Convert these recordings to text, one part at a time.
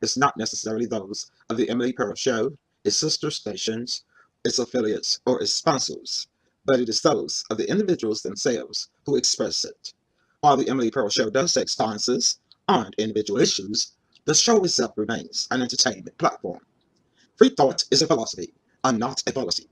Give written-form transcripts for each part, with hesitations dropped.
is not necessarily those of the Emily Pearl Show, its sister stations, its affiliates, or its sponsors, but it is those of the individuals themselves who express it. While the Emily Pearl Show does take stances on individual issues, the show itself remains an entertainment platform. Free thought is a philosophy and not a policy.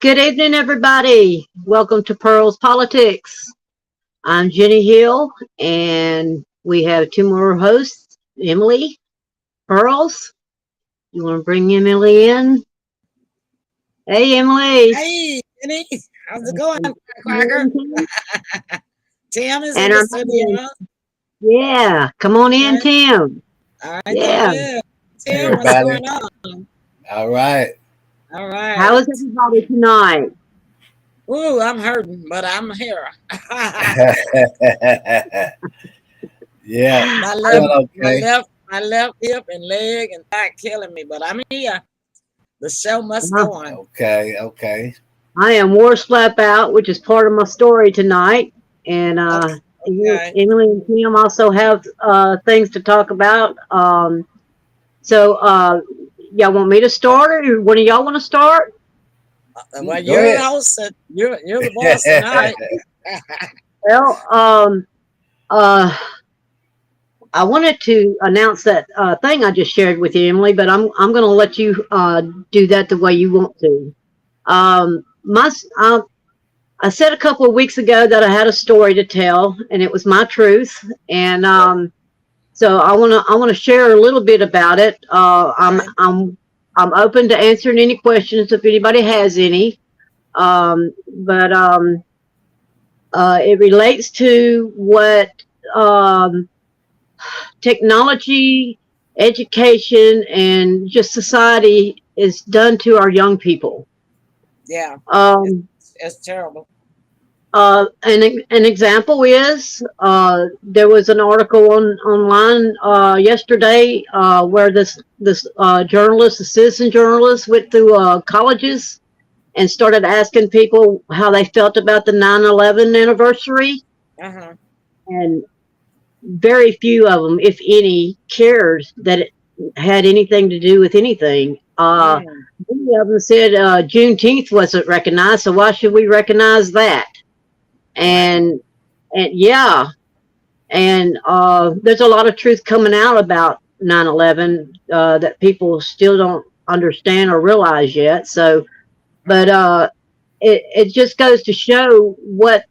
Good evening, everybody. Welcome to Pearl's Politics. I'm Jenny Hill, and we have two more hosts, Emily, Pearls. You want to bring Emily in? Hey, Emily. Hey, Jenny. How's it going, Quacker? Tim is in And the our studio. Yeah, come on in, Right. Tim. All right, Yeah. Tim. Hey, Tim, what's everybody. going on? All right. All right. How is everybody tonight? Ooh, I'm hurting, but I'm here. Yeah. my Doing left, okay. my left hip and leg and back killing me, but I'm here. The show must Uh-huh. go on. Okay. Okay. I am war slap out, which is part of my story tonight. And Okay. Emily and Tim also have things to talk about. So y'all want me to start, or one of y'all want to start? Well, Go you're the ahead. host. You're the boss tonight. Well, I wanted to announce that thing I just shared with you, Emily, but I'm going to let you do that the way you want to. I said a couple of weeks ago that I had a story to tell, and it was my truth, and so I want to share a little bit about it. I'm open to answering any questions if anybody has any, but it relates to what technology, education, and just society is done to our young people. Yeah, it's terrible. An example is there was an article online yesterday where this journalist, a citizen journalist, went through colleges and started asking people how they felt about the 9/11 anniversary, Uh-huh. and very few of them, if any, cared that it had anything to do with anything. Many of them said Juneteenth wasn't recognized, so why should we recognize that? And yeah, and there's a lot of truth coming out about 9/11 that people still don't understand or realize yet. So, but it just goes to show what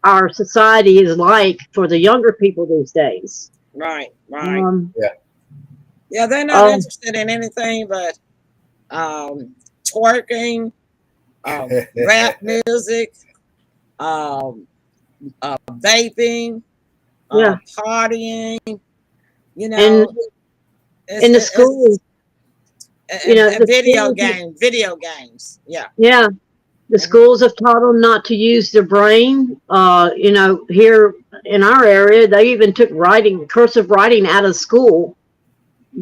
our society is like for the younger people these days. Right. Yeah. Yeah, they're not interested in anything but twerking, rap music, vaping, Yeah, partying. You and know, in the schools, the video schools, games. Yeah. yeah, the Mhm. schools have taught them not to use their brain. Here in our area, they even took cursive writing out of school,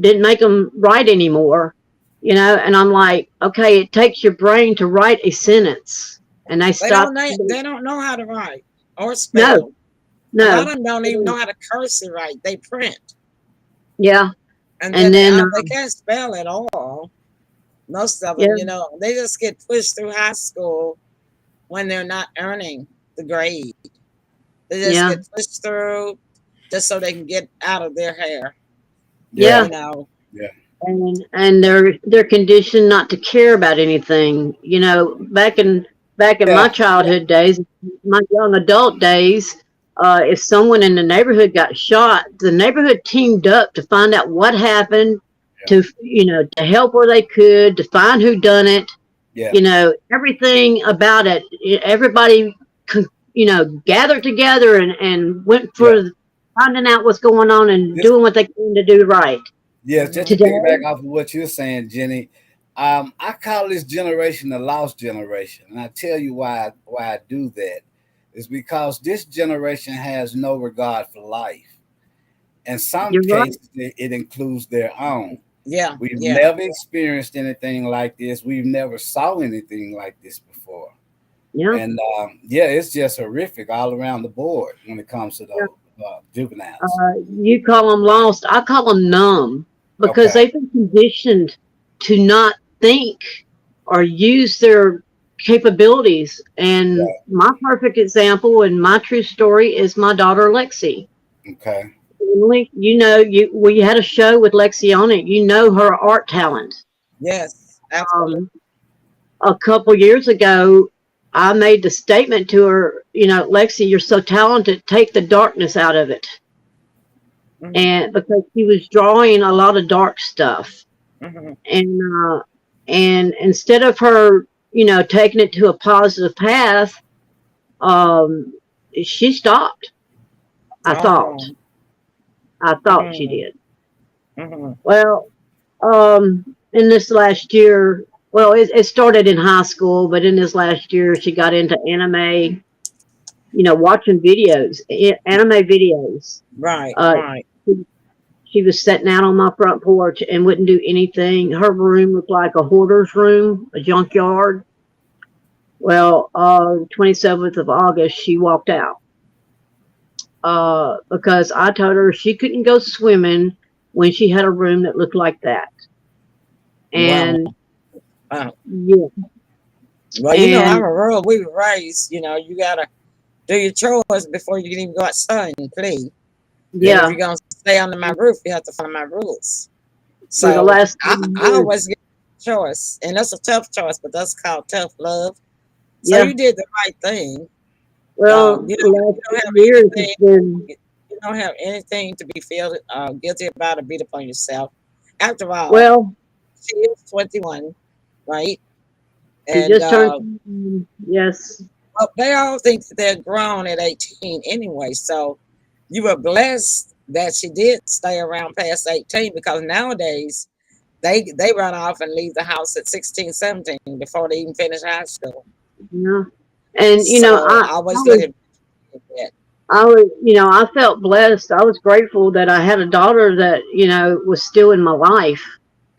didn't make them write anymore. And I'm like, okay, it takes your brain to write a sentence, and they stopped. They don't know how to write or No, spell. A lot no, of them don't even know how to cursive write. They print, yeah, and and then they can't spell at all. Most of them, yeah, they just get pushed through high school when they're not earning the grade. They just yeah, get pushed through just so they can get out of their hair. Yeah. yeah. You know. Yeah. And they're conditioned not to care about anything. Back in my Yeah. childhood days, my young adult days, if someone in the neighborhood got shot, the neighborhood teamed up to find out what happened, Yeah. to help where they could, to find who done it. Yeah. Everything about it. Everybody, gathered together and went Yeah. for finding out what's going on and Just, doing what they can to do right. yeah, just to Today, piggyback off of what you're saying, Jenny, I call this generation the lost generation, and I tell you why I do that is because this generation has no regard for life. In some you're right. cases, it includes their own. Yeah. We've Yeah. never experienced anything like this. We've never saw anything like this before. Yeah. And yeah, it's just horrific all around the board when it comes to those juveniles. You call them lost. I call them numb because Okay. they've been conditioned to not think or use their capabilities. And Right. my perfect example and my true story is my daughter Lexi. Okay. Emily, we had a show with Lexi on it. You know her art talent. Yes. Absolutely. A couple years ago, I made the statement to her, Lexi, you're so talented, take the darkness out of it. Mhm. And because she was drawing a lot of dark stuff. Mhm. And instead of her, taking it to a positive path, she stopped. I thought. Oh. I thought she Mhm. did. Mhm. Well, in this last year, well, it started in high school, but in this last year, she got into anime, watching videos, anime videos. Right. Uh, Right. she was sitting out on my front porch and wouldn't do anything. Her room looked like a hoarder's room, a junkyard. Well, 27th of August, she walked out because I told her she couldn't go swimming when she had a room that looked like that. Wow. And Wow. yeah, Well, I'm and a rural. We were raised. You gotta do your chores before you can even go outside and play. And if Yeah, you're gonna stay under my roof, you have to follow my rules. for the So last I, 3 I years. always get a choice, and that's a tough choice, but that's called tough love. So Yeah. you did the right thing. Well, You the don't last you don't have 3 years has anything been, you don't have anything to be feel guilty about or beat upon yourself. After all, well, she is 21, right? she And just turned, yes. well, they all think that they're grown at 18 anyway. So you were blessed that she did stay around past 18, because nowadays they run off and leave the house at 16, 17 before they even finish high school. Yeah. And, So I always look at that. I felt blessed. I was grateful that I had a daughter that, was still in my life,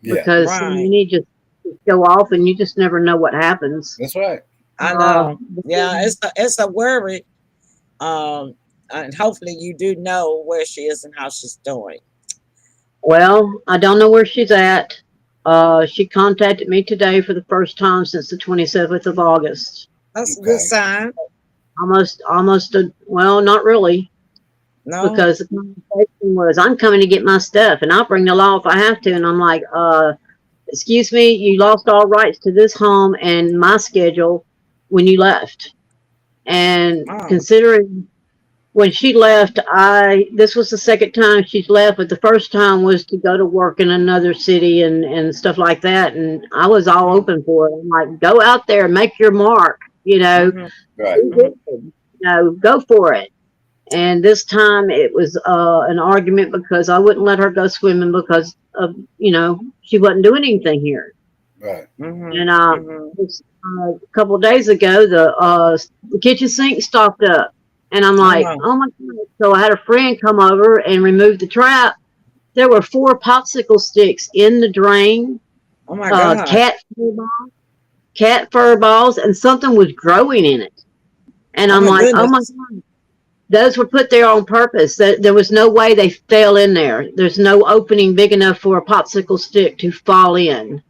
Yeah, because so Right. many just go off and you just never know what happens. that's right. I Uh, know. Yeah, it's a worry. Um, and hopefully you do know where she is and how she's doing. well, I don't know where she's at. She contacted me today for the first time since the 27th of August. That's a good Okay. sign. Well, not really, No. because the conversation was, I'm coming to get my stuff and I'll bring the law if I have to. And I'm like, excuse me, you lost all rights to this home and my schedule when you left. And Oh. considering when she left, this was the second time she's left, but the first time was to go to work in another city and stuff like that. And I was all open for it. I'm like, go out there, make your mark, Hmm. Right. go for it. And this time it was an argument because I wouldn't let her go swimming because of, she wasn't doing anything here. Right. Hmm. And Hmm. a couple of days ago, the kitchen sink stopped up, and I'm Oh like, no. oh my god! So I had a friend come over and remove the trap. There were 4 popsicle sticks in the drain, Oh my God. cat fur balls, and something was growing in it. And Oh I'm my like, oh my goodness. god! Those were put there on purpose. There was no way they fell in there. There's no opening big enough for a popsicle stick to fall in.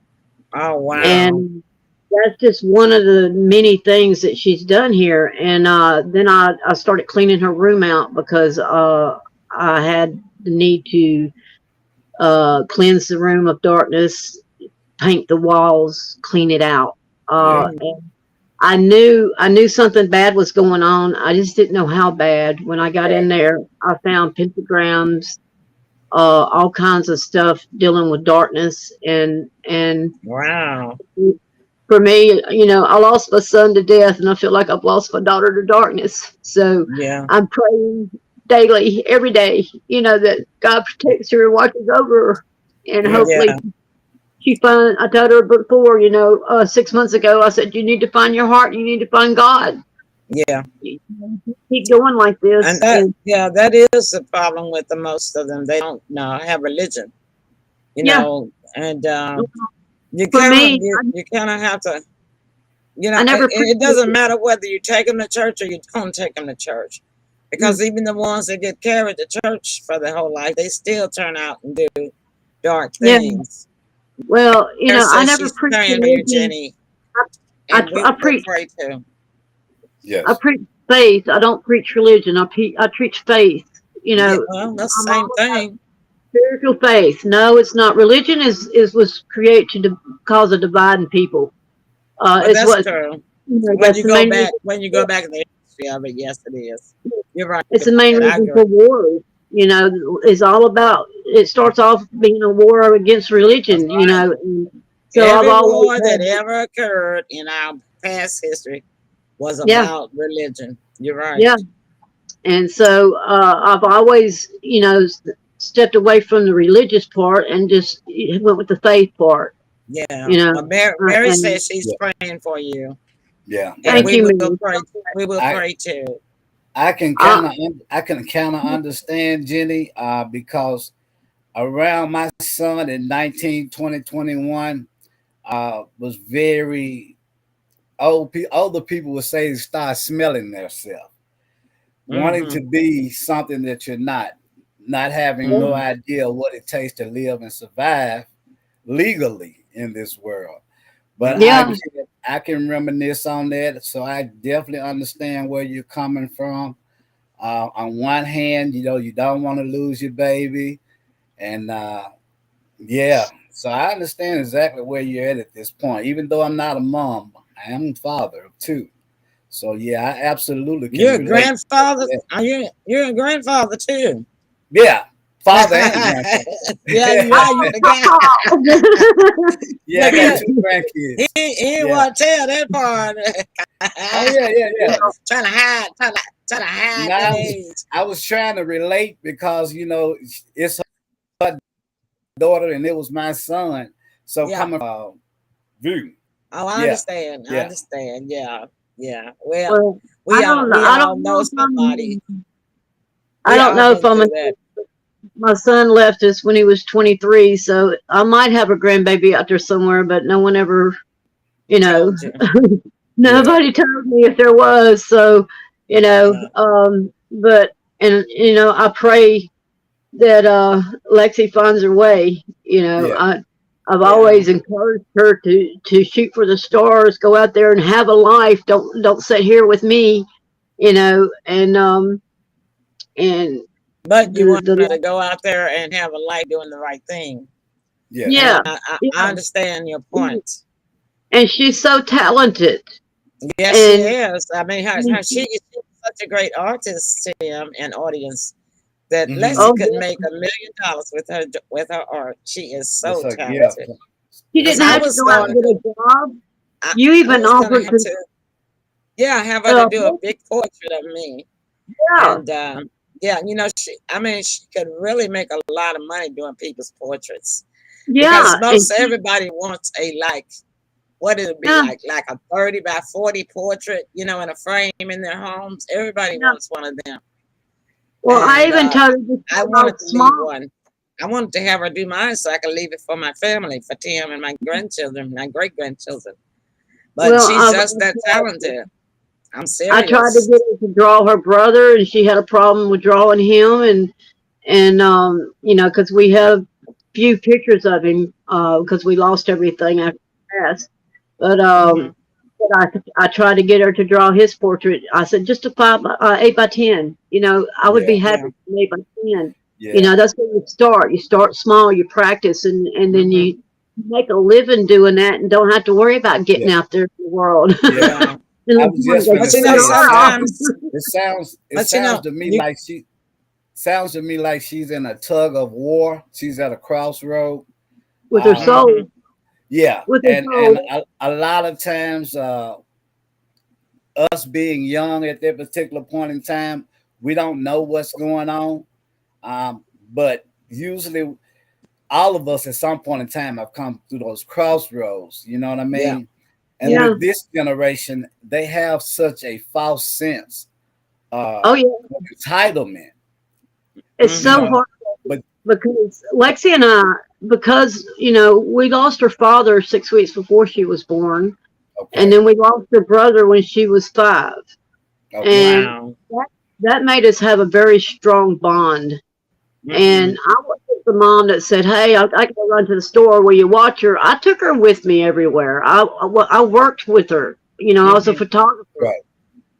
Oh Yeah. wow. And that's just one of the many things that she's done here. And then I started cleaning her room out because I had the need to cleanse the room of darkness, paint the walls, clean it out. Yeah. Mhm. And I knew something bad was going on. I just didn't know how bad. When I got in Right. there, I found pentagrams, all kinds of stuff dealing with darkness, and Wow. for me, I lost my son to death, and I feel like I've lost my daughter to darkness. So Yeah. I'm praying daily, every day, that God protects her and watches over her, and Yeah. hopefully Yeah. I told her before, 6 months ago, I said, you need to find your heart, you need to find God. Yeah. You keep going like And this, that and yeah, that is the problem with the most of them. They don't have religion, yeah, and you for kind of me, you kind of have to, I never it appreciated doesn't matter whether you take them to church or you don't take them to church, it. because even the ones that get carried to church for their whole life, they still turn out and do dark Yeah, things. well, There I says never she's preached praying for you, religion. Jenny, I, and we I will preach pray too. I Yes. preach faith. I don't preach religion. I preach faith. Yeah, well, that's I'm the same all about thing. spiritual faith. No, it's not. Religion was created to cause a divide in people. Well, It's that's what true. that's the main reason. When you go back in the history of it, yes, it is. You're right It's the about main that. I reason agree. for wars. It's all about. It starts off being a war against That's religion. right. And so I've Every always war that had. ever occurred in our past history was Yeah, about religion. You're right. yeah. And so I've always, stepped away from the religious part and just went with the faith part. Yeah. You know, Well, Mary and says she's Yeah. praying for you, Yeah. and thank And we you, will Mary. pray. We will I pray too. I can Uh, kind of understand Jenny because around my son in 19 20 21 was very older people would say start smelling themselves, wanting Mm-hmm. to be something that you're not having no Mm-hmm. idea what it takes to live and survive legally in this world. But Yeah. I can reminisce on that. So I definitely understand where you're coming from. On one hand, you don't want to lose your baby. And yeah, so I understand exactly where you're at this point. Even though I'm not a mom, I am a father of two. So yeah, I absolutely can You're a relate to grandfather. that. You're a grandfather too. Yeah, father and grandfather. Yeah, you forgot. Yeah, I Look got here. two grandkids. He didn't Yeah. want to tell that part. Oh yeah. trying to hide Now that age. I was trying to relate because it's her daughter and it was my son. So Yeah. coming from view. Oh, I Yeah. understand. I Yeah. understand. Yeah. Well, Well, we I all don't know know if somebody. I We don't all know been if I'm through that. my son left us when he was 23, so I might have a grandbaby out there somewhere, but no one ever, Told you. nobody told me if there was. So, but I pray that Lexi finds her way. Yeah. I've Yeah. always encouraged her to shoot for the stars, go out there and have a life. Don't sit here with me, and But you want her the to go out there and have a life doing the right thing. Yeah. yeah, And I yeah, understand your point. and she's so talented, Yes, she and is. I mean, she's such a great artist, Tim, and audience that Mm-hmm. Lexi oh, could yeah, make $1 million with her art. She is so Yeah. talented. she Because didn't I have to was go out gonna and get do, a job. I, You I even was gonna offered have to, to, yeah, have her to do a big portrait of me. yeah, And yeah, she could really make a lot of money doing people's portraits because yeah, and most everybody wants what it'll be yeah, like a 30 by 40 portrait, in a frame in their homes. Everybody yeah. wants one of them. Well, I And even told her to I start wanted out to leave small. one. I wanted to have her do mine so I could leave it for my family, for Tim and my grandchildren, my great grandchildren. But Well, she's just that talented. I'm I tried to serious. get her to draw her brother, and she had a problem with drawing him, and because we have few pictures of him, because we lost everything after he passed. But Hmm. I tried to get her to draw his portrait. I said just a 8 by 10. I would be Yeah. happy Yeah. with 8 by 10. Yeah. That's where you start. You start small, you practice, and then Hmm. you make a living doing that, and don't have to worry about getting Yeah. out there in the world. Yeah. Yeah. I Unless was you want just to go gonna But shoot an say owl. sometimes, it but sounds to me you like she's in a tug of war. She's at a crossroad. with her Um, hmm soul, yeah, with her and soul. a lot of times, us being young at that particular point in time, we don't know what's going on. But usually, all of us at some point in time have come through those crossroads. You know what I yeah, mean? And yeah. Yeah. with this generation, they have such a false sense Oh yeah. of entitlement. It's You Hmm. so know, hard but because Lexi and I, because we lost her father 6 weeks before she was born, and okay, then we lost her brother when she was 5, okay, and Wow. that made us have a very strong bond. Hmm. And I wasn't the mom that said, "Hey, I got to run to the store. Will you watch her?" I took her with me everywhere. I worked with her. I was a Hmm. photographer, right,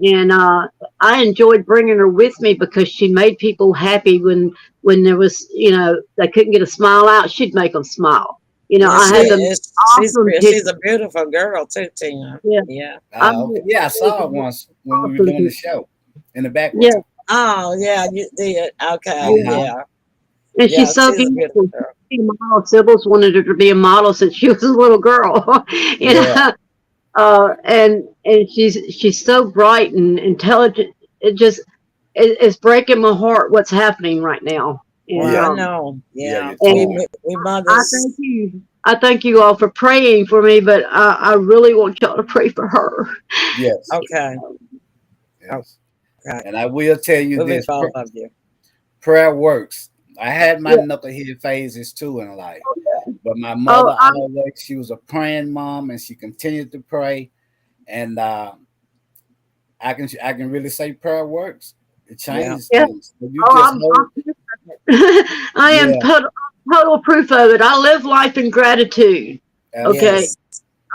and I enjoyed bringing her with me because she made people happy when there was they couldn't get a smile out. She'd make them smile. Yeah, I she had them is. awesome She's pictures. a beautiful girl too, Tina. Yeah, Yeah. I okay, had yeah, I saw it once when we were awesome doing the pictures. show in the Yeah, background. Oh, yeah, you did. Okay, yeah, Uh-huh. yeah, and yeah. she's so She's a beautiful beautiful. girl. She's a model. Sybil's wanted her to be a model since she was a little girl. you Yeah, know, and she's so bright and intelligent. It's breaking my heart what's happening right now. And Well, yeah, I know. yeah, Yeah, you and told me. we I thank mothers. you. I thank you all for praying for me, but I really want y'all to pray for her. Yes, Okay, yes. okay. And I will tell you We'll be this: both of you. prayer works. I had my Yeah. knucklehead phases too in life, but my Oh, mother always, she was a praying mom, and she continued to pray. And I can really say prayer works. It Yeah. changes yeah. things. But you Oh, just hold. I am Yeah, total proof of it. I live life in gratitude. Okay. absolutely. Yes.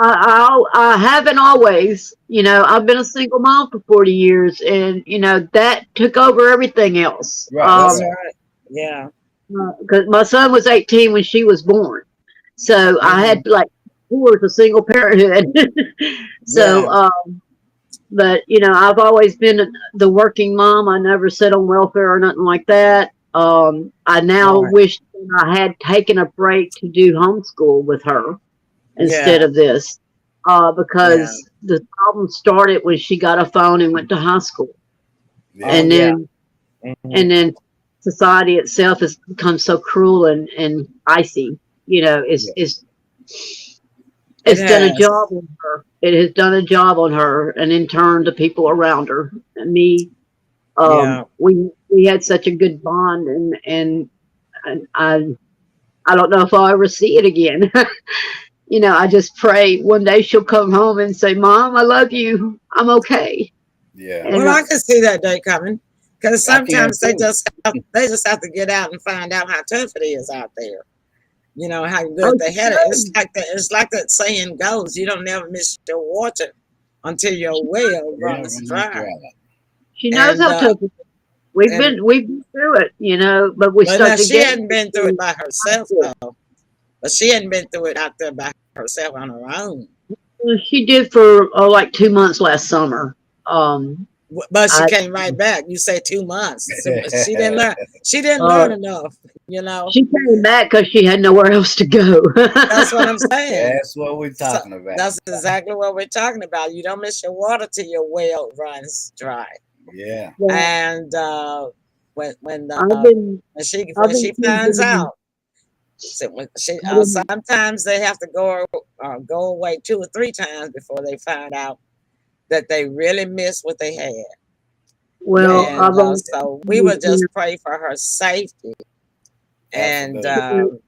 I haven't always, I've been a single mom for 40 years, and that took over everything else. Right, That's right. Yeah. Because my son was 18 when she was born, so I had Mhm. like 4 years of single parenthood. So, Yeah. but I've always been the working mom. I never sat on welfare or nothing like that. I now Right. wish that I had taken a break to do homeschool with her instead Yeah. of this, Yeah. because the problem started when she got a phone and went to high school, Oh yeah, and yeah. then Mhm. and then society itself has become so cruel and icy. yeah, It It's done a has. job on her. It has done a job on her, and in turn, the people around her. And me, Yeah. we had such a good bond, and I don't know if I'll ever see it again. I just pray one day she'll come home and say, "Mom, I love you. I'm okay." yeah. And Well, I can see that day coming because I can sometimes too. they just have to get out and find out how tough it is out there. How oh, good they she had it. knows. It's like that saying goes. You don't never miss your water until your She, well Yeah, runs runs dry. dry. she knows And how tough it is. We've and been through it, but we but now start to she get hadn't been through it by high herself school. though. But she hadn't been through it out there by herself on her own. Well, she did for like 2 months last summer. Um, But she I came right back. You say 2 months. So she didn't learn. She didn't learn uh, enough. You know. she came back because she had nowhere else to go. That's what I'm saying. That's what we're So talking about. that's exactly what we're talking about. You don't miss your water till your well runs dry. Yeah, Yeah, And when I've been when she I've when been she finds thinking, out, so when she I've been, sometimes they have to go away 2 or 3 times before they find out that they really miss what they had. well, And I've only so we would you just pray for her safety, and absolutely. know,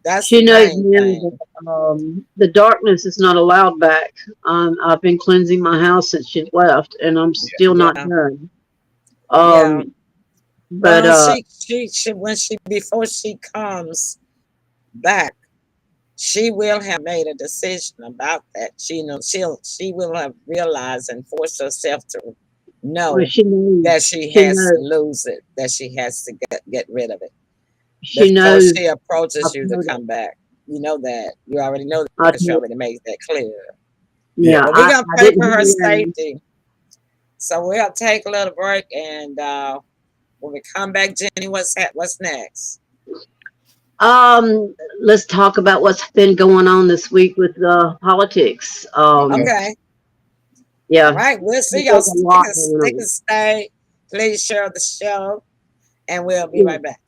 that's the she knows main now thing. that the darkness is not allowed back. I've been cleansing my house since she left, and I'm still not Yeah, done. yeah. Um, but Well, she when she before she comes back, she will have made a decision about that. She will have realized and forced herself to well, know she knows. that she She has to knows. lose it, that she has to get rid of it She before knows. she I've approaches you to told her. come back. You know that. You already know that I because she told, already made that clear. Yeah, yeah, But we're I, gonna I pray didn't for her hear you. safety. So we'll take a little break, and when we come back, Jenny, what's next? Let's talk about what's been going on this week with politics. okay. Okay. All Yeah, right. We'll see y'all. there's a lot going Stick on. and stay. Please share the show, and we'll be Yeah. right back.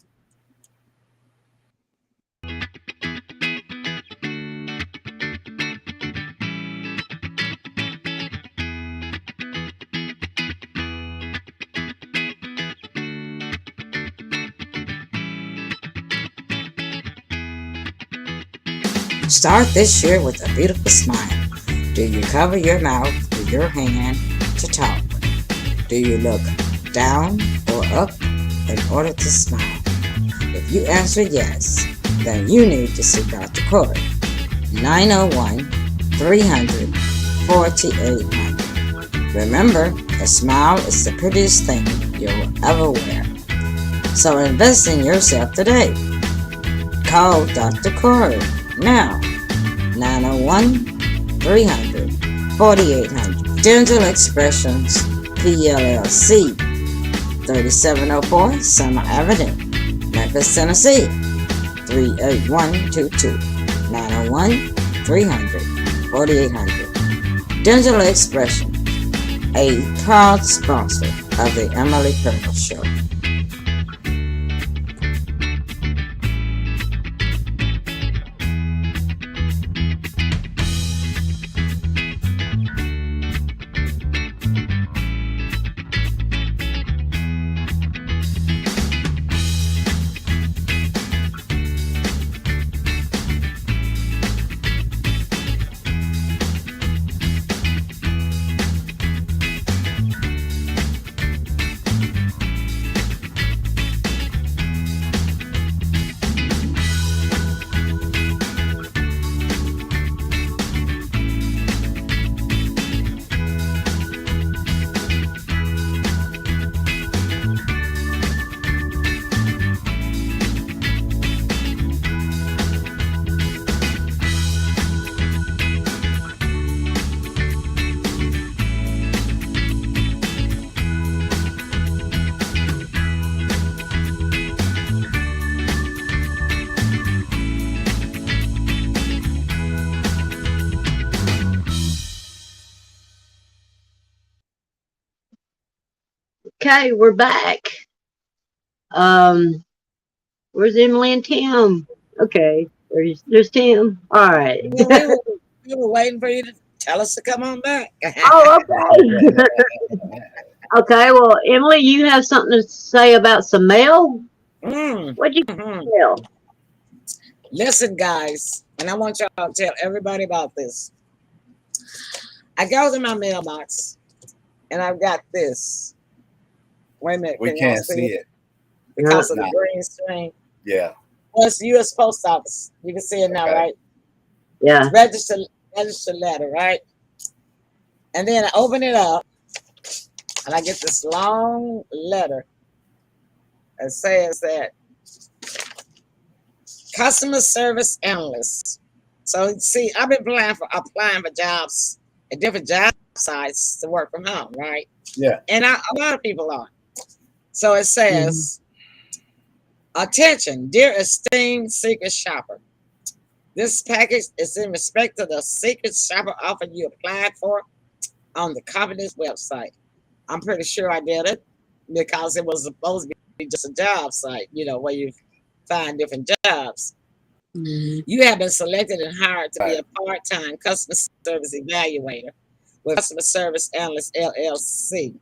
Start this year with a beautiful smile. Do you cover your mouth with your hand to talk? Do you look down or up in order to smile? If you answer yes, then you need to seek out the court. 901 300 4800. Remember, a smile is the prettiest thing you'll ever wear. So invest in yourself today. Call Dr. Corey now. 901 300 4800. Dental Expressions PLLC, 3704 Summer Avenue, Memphis, Tennessee, 38122. 901 300 4800. Dental Expression, a proud sponsor of the Emily Purple Show. Okay, we're back. Where's Emily and Tim? Okay, there's Tim. All right. You know, we were waiting for you to tell us to come on back. Oh, okay. Okay, well, Emily, you have something to say about some mail? Mm, What'd you mhm. mail? Listen, guys, and I want y'all to tell everybody about this. I go to my mailbox and I've got this. Wait a minute, We can y'all can't see see it? it. Because of No. the green screen. Yeah. Well, it's the U.S. Post Office. You can see it now, Okay. right? Yeah. Registered letter, right? And then I open it up and I get this long letter that says that customer service analyst. So see, I've been applying for jobs at different job sites to work from home, right? Yeah. And a lot of people are. So it says, attention, dear esteemed secret shopper. This package is in respect to the secret shopper offer you applied for on the company's website. I'm pretty sure I did it because it was supposed to be just a job site, you know, where you find different jobs. You have been selected and hired to be a part-time customer service evaluator with Customer Service Analyst LLC.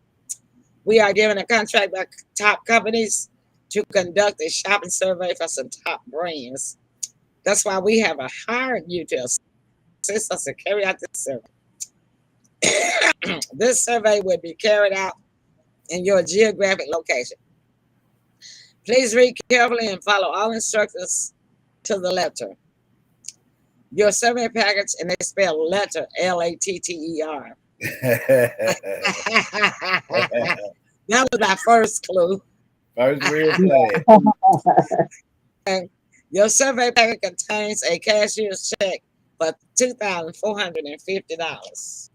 We are given a contract by top companies to conduct a shopping survey for some top brands. That's why we have hired you to assist us to carry out this survey. This survey will be carried out in your geographic location. Please read carefully and follow all instructions to the letter. Your survey package, and they spell letter L-A-T-T-E-R. That was my first clue. First real play. Your survey package contains a cashier's check for $2,450.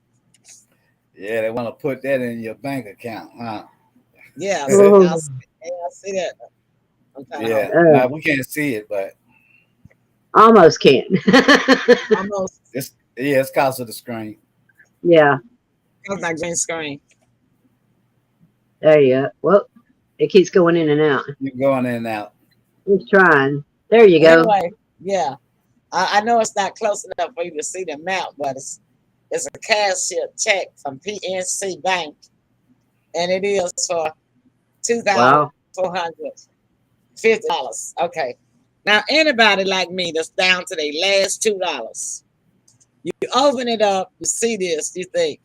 Yeah, they want to put that in your bank account, huh? Yeah, Oh. I see that. Okay, Yeah. Now we can't see it, but Almost can't. almost it's because of the screen. Yeah, on my green screen. there you go. Well, it keeps going in and out. You're going in and out. It's trying. There you go. Anyway, yeah, I know it's not close enough for you to see the map, but it's a cashier check from PNC Bank, and it is for Wow. $2,450. Okay. Now, anybody like me that's down to their last $2, you open it up, you see this, you think,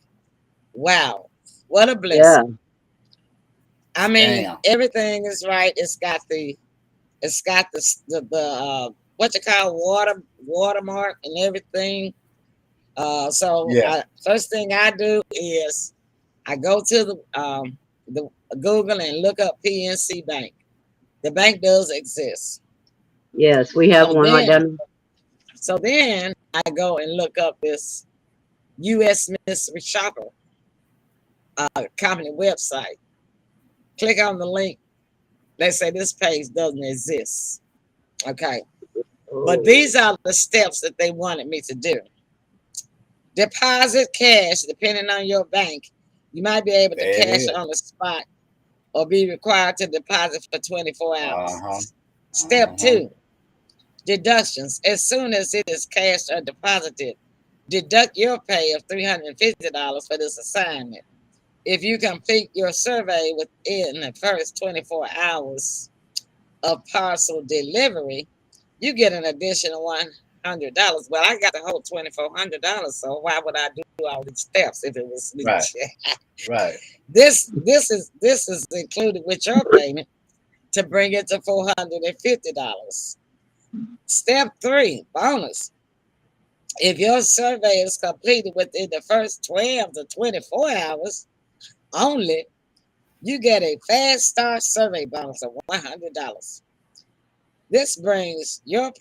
wow, what a blessing. Yeah. I mean, Damn. everything is right. It's got the what you call watermark and everything. Yeah. First thing I do is I go to the Google and look up PNC Bank. The bank does exist. Yes, we have So one right then, down. so then I go and look up this U.S. Mystery Shopper company website. Click on the link. They say this page doesn't exist. Okay. But these are the steps that they wanted me to do. Deposit cash, depending on your bank. You might be able to There it cash is. on the spot or be required to deposit for 24 hours. Uh-huh. Step 2, deductions. As soon as it is cashed or deposited, deduct your pay of $350 for this assignment. If you complete your survey within the first 24 hours of parcel delivery, you get an additional $100. Well, I got the whole $2,400, so why would I do all these steps if it was me? Right. Right. This is included with your payment to bring it to $450. Step 3, bonus. If your survey is completed within the first 12 to 24 hours only, you get a fast start survey bonus of $100. This brings your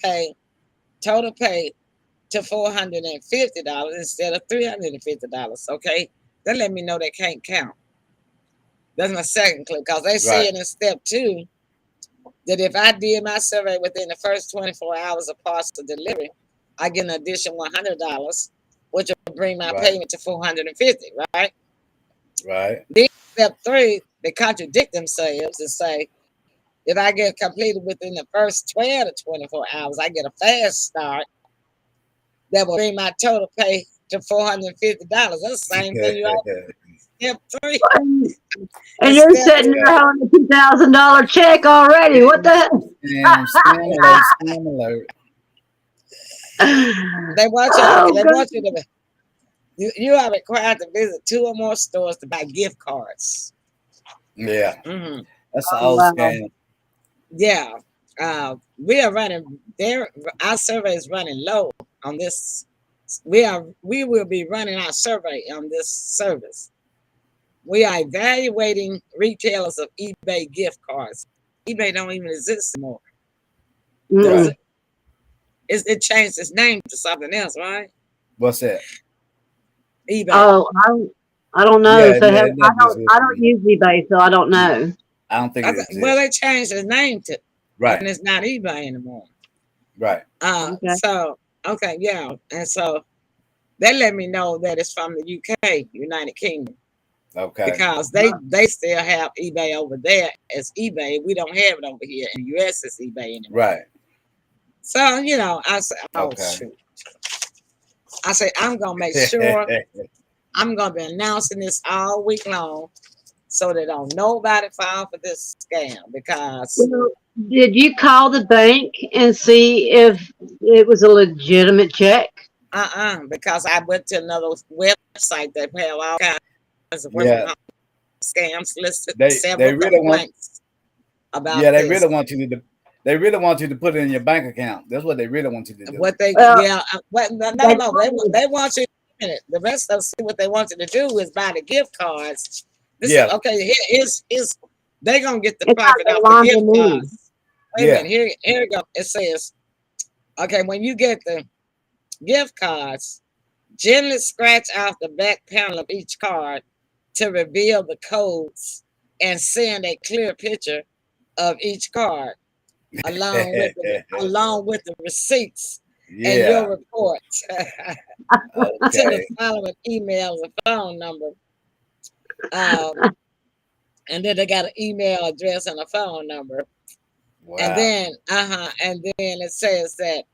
total pay to $450 instead of $350. Okay, that let me know they can't count. That's my second clue, because they say it in step 2 that if I did my survey within the first 24 hours of parcel delivery, I get an additional $100, which will bring my payment to $450. Right. Right. Then step 3, they contradict themselves and say, if I get completed within the first 12 to 24 hours, I get a fast start that will bring my total pay to $450. That's the same thing you all step 3. And you're sitting there having a $2,000 check already. What the heck? Scam alert. They want you. Oh, They good. want you to. You are required to visit 2 or more stores to buy gift cards. Yeah, Mm-hmm. that's an Oh, old wow. scam. Yeah, we are running there. Our survey is running low on this. We will be running our survey on this service. We are evaluating retailers of eBay gift cards. eBay don't even exist anymore. Does Mm-mm. it? It changed its name to something else, right? What's that? eBay. Oh, I don't know. Yeah, So it never I don't existed. use eBay, so I don't know. I don't think it Okay, exists. well, they changed its name to, Right, and it's not eBay anymore. right. Okay. So okay, yeah, and so they let me know that it's from the UK, United Kingdom, Okay. because they still have eBay over there as eBay. We don't have it over here in the US as eBay anymore. Right. So I said, oh Okay. shoot. I said, I'm gonna make sure I'm gonna be announcing this all week long so that don't nobody fall for this scam because Well, did you call the bank and see if it was a legitimate check? because I went to another website that have all kinds of work Yeah, from home scams listed they several really want. complaints about Yeah, they this. really want you to. They really want you to put it in your bank account. That's what they really want you to do. What they Well, no, they they want you the rest of see what they want you to do is buy the gift cards. This Yeah. is okay. Here's they gonna get the it's not profit the off the laundry gift need. cards. Wait a Yeah. minute, here you go. It says, okay, when you get the gift cards, gently scratch off the back panel of each card to reveal the codes and send a clear picture of each card along with the receipts and Yeah. your report to the Okay. following email and phone number. And then they got an email address and a phone number. And Wow. then it says that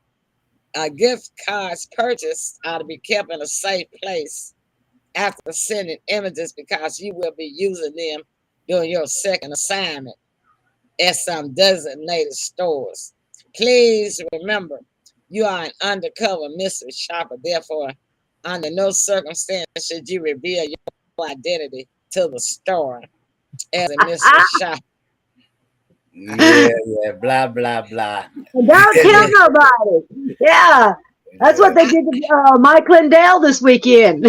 gift cards purchased are to be kept in a safe place after sending images because you will be using them during your second assignment at some designated stores. Please remember, you are an undercover mystery shopper. Therefore, under no circumstance should you reveal your identity to the store as a mystery shopper. Yeah. Blah blah blah. Don't tell nobody. Yeah, that's what they did to Mike Lindell this weekend.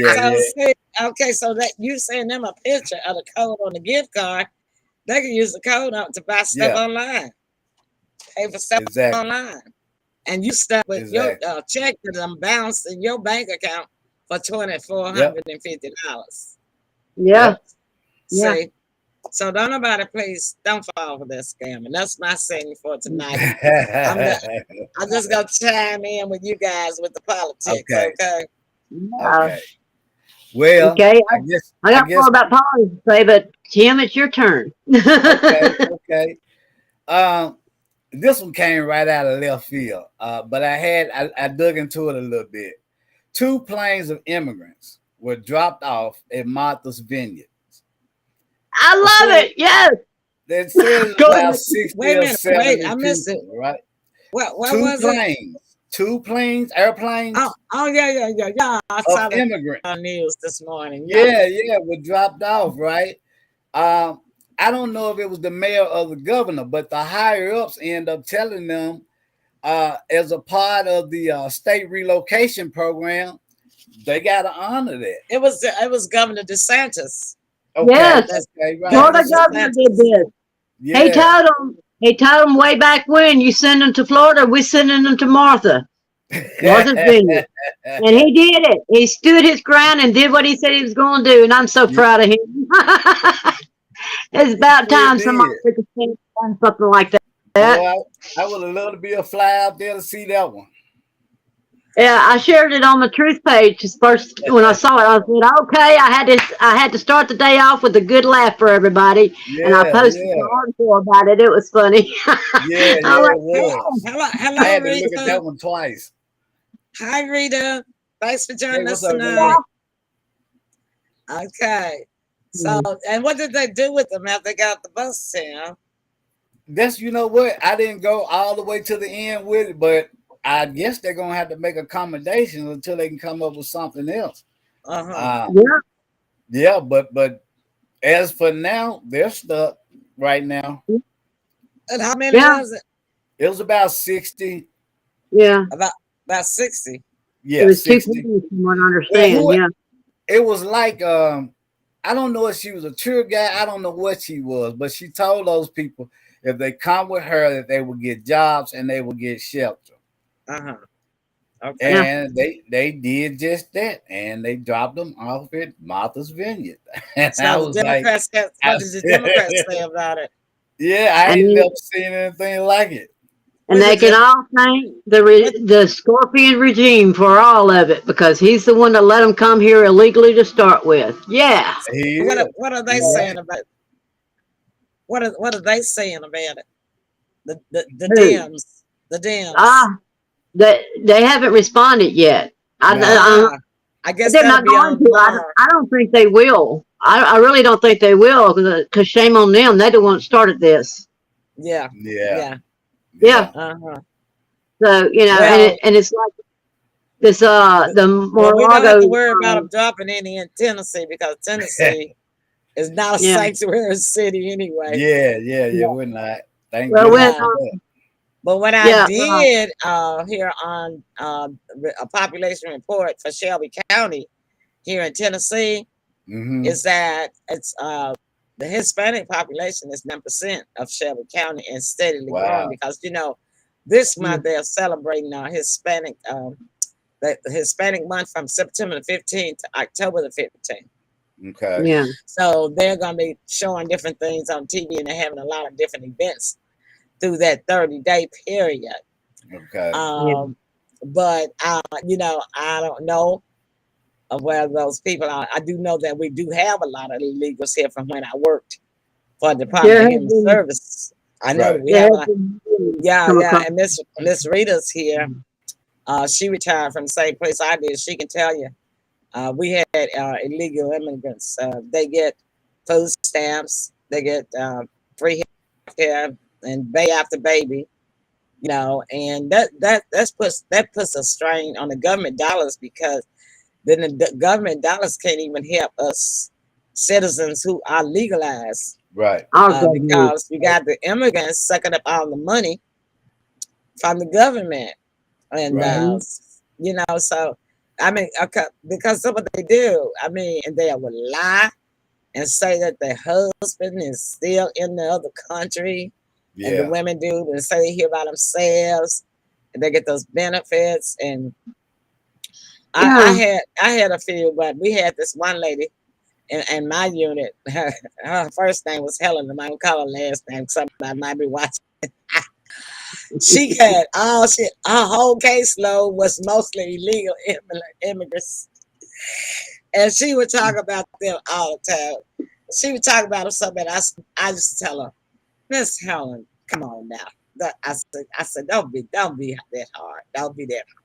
Yeah. Okay, so that you send them a picture of the code on the gift card, they can use the code to buy stuff Yeah. online, pay for stuff Exactly. online, and you stuck with Exactly. your check to them bounced in your bank account for $2,450. Yeah, Yep. yeah. See, so don't nobody please don't fall for that scam, and that's my saying for tonight. I'm just gonna chime in with you guys with the politics, Okay. okay? Yeah. Okay. Well, Okay, I guess. I got more about politics to say, but Tim, it's your turn. Okay. Okay. This one came right out of left field, but I dug into it a little bit. 2 planes of immigrants were dropped off at Martha's Vineyard. I love it. Yes. They said Go about ahead. 60 Wait a or minute, 70 I missed it. people, right? What 2 was it? planes. 2 planes, airplanes Oh yeah. I saw of the immigrants. news this morning. Yeah, were dropped off, right? I don't know if it was the mayor or the governor, but the higher ups end up telling them as a part of the state relocation program, they got to honor that. It was Governor DeSantis. Okay, Yes. okay, right. Florida Governor governor DeSantis. did this. Yeah. He told them way back when, you send them to Florida, we're sending them to Martha's Vineyard. And he did it. He stood his ground and did what he said he was going to do. And I'm so proud of him. It's about time somebody took a chance on something like that. Well, I would have loved to be a fly out there to see that one. Yeah, I shared it on my truth page. Just first when I saw it, I said, "Okay." I had to start the day off with a good laugh for everybody, and I Yeah, posted yeah, an article about it. It was funny. yeah, I yeah. was It Hello, was. hello, I hello, had to look at Rita. that one twice. Hi, Rita. Thanks for Hey, joining what's us up, like, Rita? tonight. Okay. So, "Yeah." and what did they do with them after they got the bus, Sam? That's you know what? I didn't go all the way to the end with it, but I guess they're gonna have to make accommodations until they can come up with something else. Uh-huh. Uh Yeah, yeah, but as for now, they're stuck right now. And how many yeah, was it? It was about 60. yeah. About about 60. It Yeah, was two 60. parents, from what I Well, understand. who Yeah, it was like I don't know if she was a tour guide, I don't know what she was, but she told those people if they come with her that they will get jobs and they will get shelter. Uh-huh. Okay. yeah, And they did just that, and they dropped them off at Martha's Vineyard. And I So the was like, Democrats what did the Democrats say about it? yeah, I and ain't then, never seen anything like it. and With the they can Dem all thank what the Scorpion regime for all of it because he's the one that let them come here illegally to start with. Yeah, He is. what are they You're saying right. about what are they saying about it? The who? Dems. The Dems. Ah, they haven't responded yet. No. I guess They're that'll not be going on to. tomorrow. I don't think they will. I really don't think they will because shame on them. They the one started this. Yeah. Yeah, Yeah. Yeah. yeah. Uh-huh. So Well, and it's like this. The well, we don't have Mar-a-Lago. to worry about them dropping any in Tennessee because Tennessee is not a Yeah. sanctuary city anyway. Yeah, yeah, yeah. Yeah. We're not. Thank Well, goodness when Yeah. for that. But what I yeah. did here on a population report for Shelby County here in Tennessee Hmm. is that it's the Hispanic population is 9% of Shelby County and steadily growing Wow. because this Yeah. month they're celebrating the Hispanic month from September the 15th to October the 15th. Okay. Yeah. So they're going to be showing different things on TV and they're having a lot of different events through that 30-day period. Okay. Yeah. But I don't know of where those people are. I do know that we do have a lot of illegals here from when I worked for the Department There of has Human been Service. I know that Right. we there have has a been yeah, come yeah. across. And Miss Rita's here. She retired from the same place I did. She can tell you. We had illegal immigrants. They get food stamps. They get free health care and bay after baby. And that puts a strain on the government dollars because then the government dollars can't even help us citizens who are legalized Our government. because you got the immigrants sucking up all the money from the government, and Right. Mhm. so I mean, okay, because of what they do, I mean, and they will lie and say that their husband is still in the other country, and the Yeah. women do and say they here by themselves, and they get those benefits. And Yeah. I had a few, but we had this one lady in my unit. Her first name was Helen. I'm gonna call her last name. Somebody might be watching. She had her whole caseload was mostly illegal immigrants, and she would talk about them all the time. She would talk about them so bad. I just tell her, Miss Helen, come on now. I said, don't be that hard. Don't be that hard.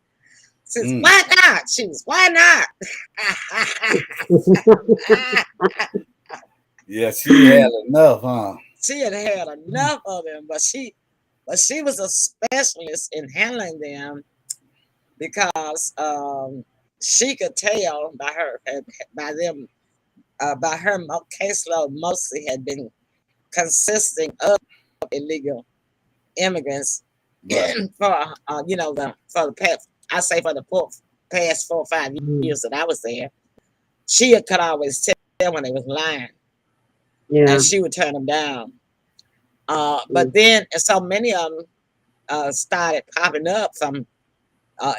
She says, Mm. why not? She was, why not? Yeah, she had enough, huh? She had had enough of them, but she was a specialist in handling them because she could tell by them by her caseload mostly had been consisting of illegal immigrants Right. for for the past, I say for the past 4 or 5 years that I was there. She could always tell when they was lying, Yeah. and she would turn them down. Mm. But then, and so many of them started popping up from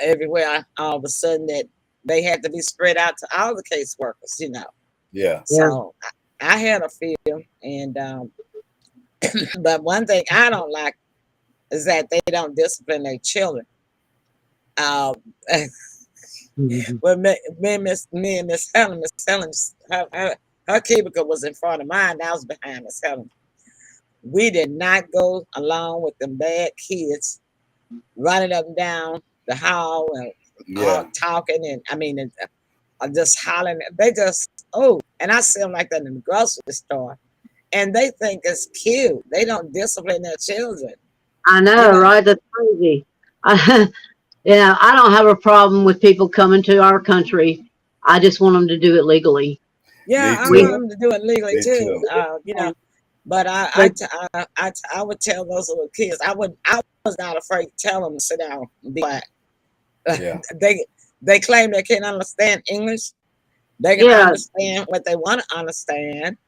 everywhere. All of a sudden, that they had to be spread out to all the caseworkers. Yeah. Yeah. So I had a few, and but one thing I don't like is that they don't discipline their children. Uh, Mhm. well, me and Miss Helen, her cubicle was in front of mine. I was behind Miss Helen. We did not go along with them bad kids running up and down the hall and all Yeah. talking, and I mean, just hollering. And I see them like that in the grocery store, and they think it's cute. They don't discipline their children, I you know, know. right? That's crazy. Yeah, I don't have a problem with people coming to our country. I just want them to do it legally. Yeah, Me I We, want too. them to do it legally Me too. too. But but I would tell those little kids. I was not afraid to tell them to sit down and be quiet. Yeah. They claim they can't understand English. They can yeah, understand what they want to understand,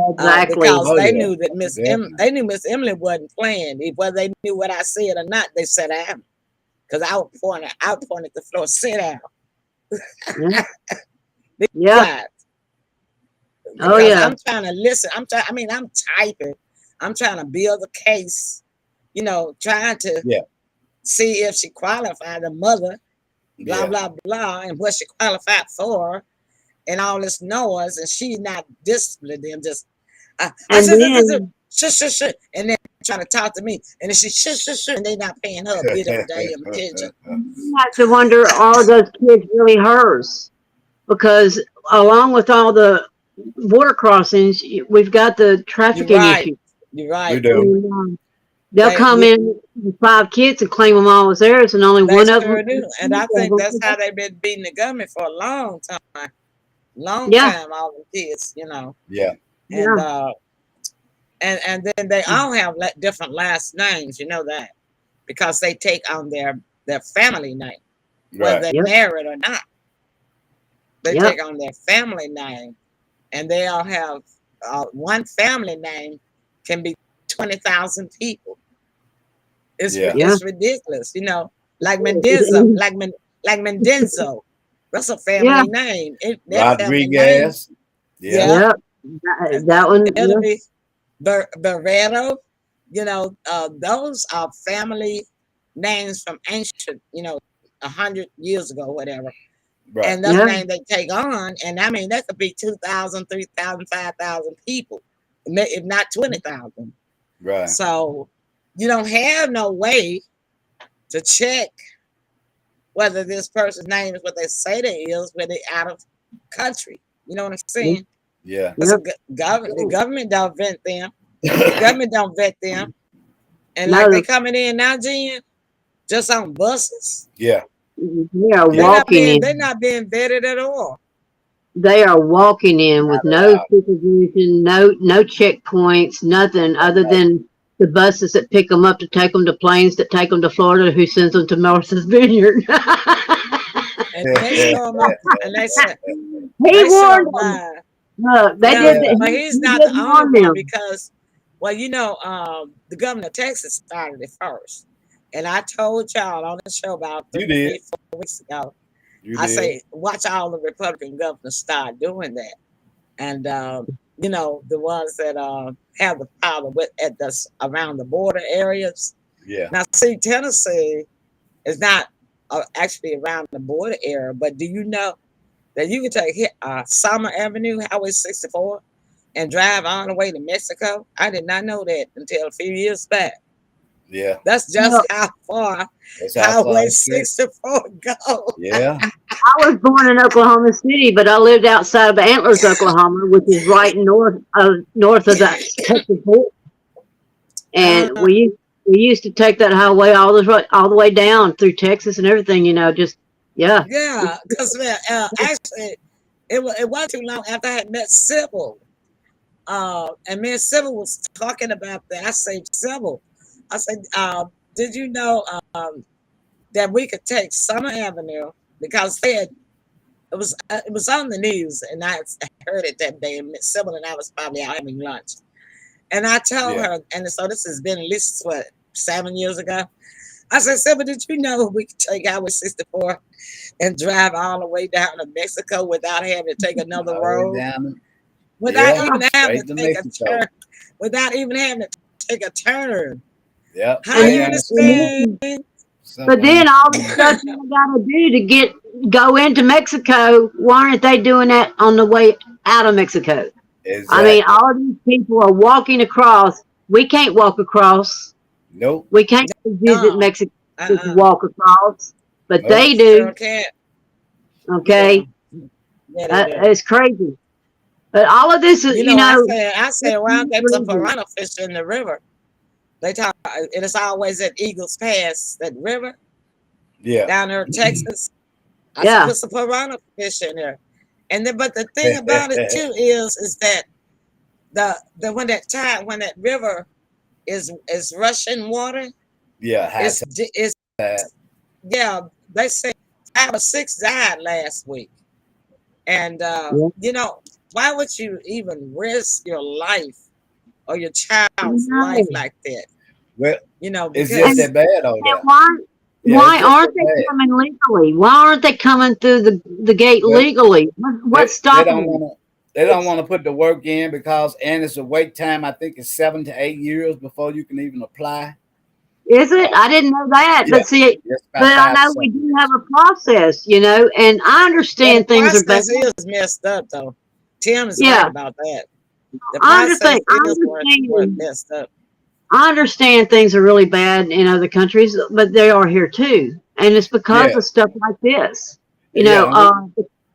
exactly. because Oh they yeah. knew that Definitely. they knew Miss Emily wasn't playing. Whether they knew what I said or not, they sat down. Because I would point at the floor, sit down, Yeah, be yeah. quiet. Oh Because yeah. I'm trying to listen. I mean, I'm typing. I'm trying to build a case, trying to Yeah. see if she qualified, the mother, blah, Yeah. blah, blah, and what she qualified for, and all this noise, and she's not disciplining them. Just, I And said, then shush, shush, shush, and then trying to talk to me, and then she shush, shush, shush, and they not paying her a bit of damn attention. you have to wonder, are those kids really hers? Because along with all the border crossings, we've got the You're trafficking right. issue. You're We right. do. And, they'll come Yeah, in with 5 kids and claim them all as theirs, and only they one of them. sure do. And I think that's how they've been beating the government for a long Yeah, time, all the kids. Yeah. And yeah, and then they all have different last names, you know that, because they take on their family name, whether Right. they're yep, married or not. They yep, take on their family name, and they all have one family name can be 20,000 people. Yeah. yeah. It's ridiculous. Like Mendenza, like Mendenzo. That's a Yeah, family name. That family name, Rodriguez. Yeah. yeah. yep. And That one, it'll yeah. be Barreto. Those are family names from ancient, 100 years ago, whatever. Right. And that's the Yeah, name they take on. And I mean, that could be 2,000, 3,000, 5,000 people, if not 20,000. Right. So you don't have no way to check whether this person's name is what they say they is when they're out of country. You know what I'm yep, saying? Yeah. Because yep. the government don't vet them. The government don't vet them. And like they No, coming in now, Jen, just on buses. Yeah. they are Yeah. walking They're in. not being vetted at all. They are walking in with Not at no all. supervision, no checkpoints, nothing No, other no. than the buses that pick them up to take them to planes that take them to Florida, who sends them to Martha's Vineyard. And they show them up and He they show warned them them. live. Look, they Yeah, did. but He he's not did the only warn one them. because, well, the governor of Texas started it first. And I told y'all on the show about You 3, did. 4 weeks ago, You I did. say, watch all the Republican governors start doing that. And, the ones that have the power around the border areas. Yeah. Now, see, Tennessee is not actually around the border area, but do you know that you can take Summer Avenue, Highway 64, and drive all the way to Mexico? I did not know that until a few years back. Yeah. That's just Well, how far That's how far Highway it stretched. 64 goes. Yeah. I was born in Oklahoma City, but I lived outside of Antlers, Oklahoma, which is right north of the Texas border. And Uh, we used to take that highway all the way down through Texas and everything. Just yeah. yeah, because actually, it wasn't too long after I had met Sybil. And me and Sybil was talking about that. I said, Sybil, I said, did you know that we could take Summer Avenue because it was on the news, and I heard it that day. And Sybil and I was probably out having lunch, and I told Yeah. her, and so this has been at least 7 years ago. I said, Sybil, did you know we could take Highway 64 and drive all the way down to Mexico without having to take another All the way road, down. without Yeah. even having Straight to to take a Mexico. turn, without even having to take a turn? Yep. How And Straight you down the and street. understand? then But then all the stuff you got to do to go into Mexico, why aren't they doing that on the way out of Mexico? Exactly. I mean, all of these people are walking across. We can't walk across. Nope. We can't visit Mexico to walk across, but they do. Sure can't. Okay, it's crazy. But all of this is, I said, why aren't they put piranha fish in the river? They talk, it is always at Eagles Pass, that river. Yeah. Down there in Texas. I said, put some piranha fish in there. And then, but the thing about it too is that when that river is rushing water. Yeah. They say 5 or 6 died last week. And why would you even risk your life or your child's life like that? Well, because it's just that bad on there. Why aren't they coming legally? Why aren't they coming through the gate legally? What's stopping them? They don't want to put the work in because, and it's a wait time. I think it's 7 to 8 years before you can even apply. Is it? I didn't know that. Yeah, but see, but I know we do have a process, and I understand things are bad. The process is messed up, though. Tim is right about that. The process is messed up. I understand things are really bad in other countries, but they are here too, and it's because of stuff like this.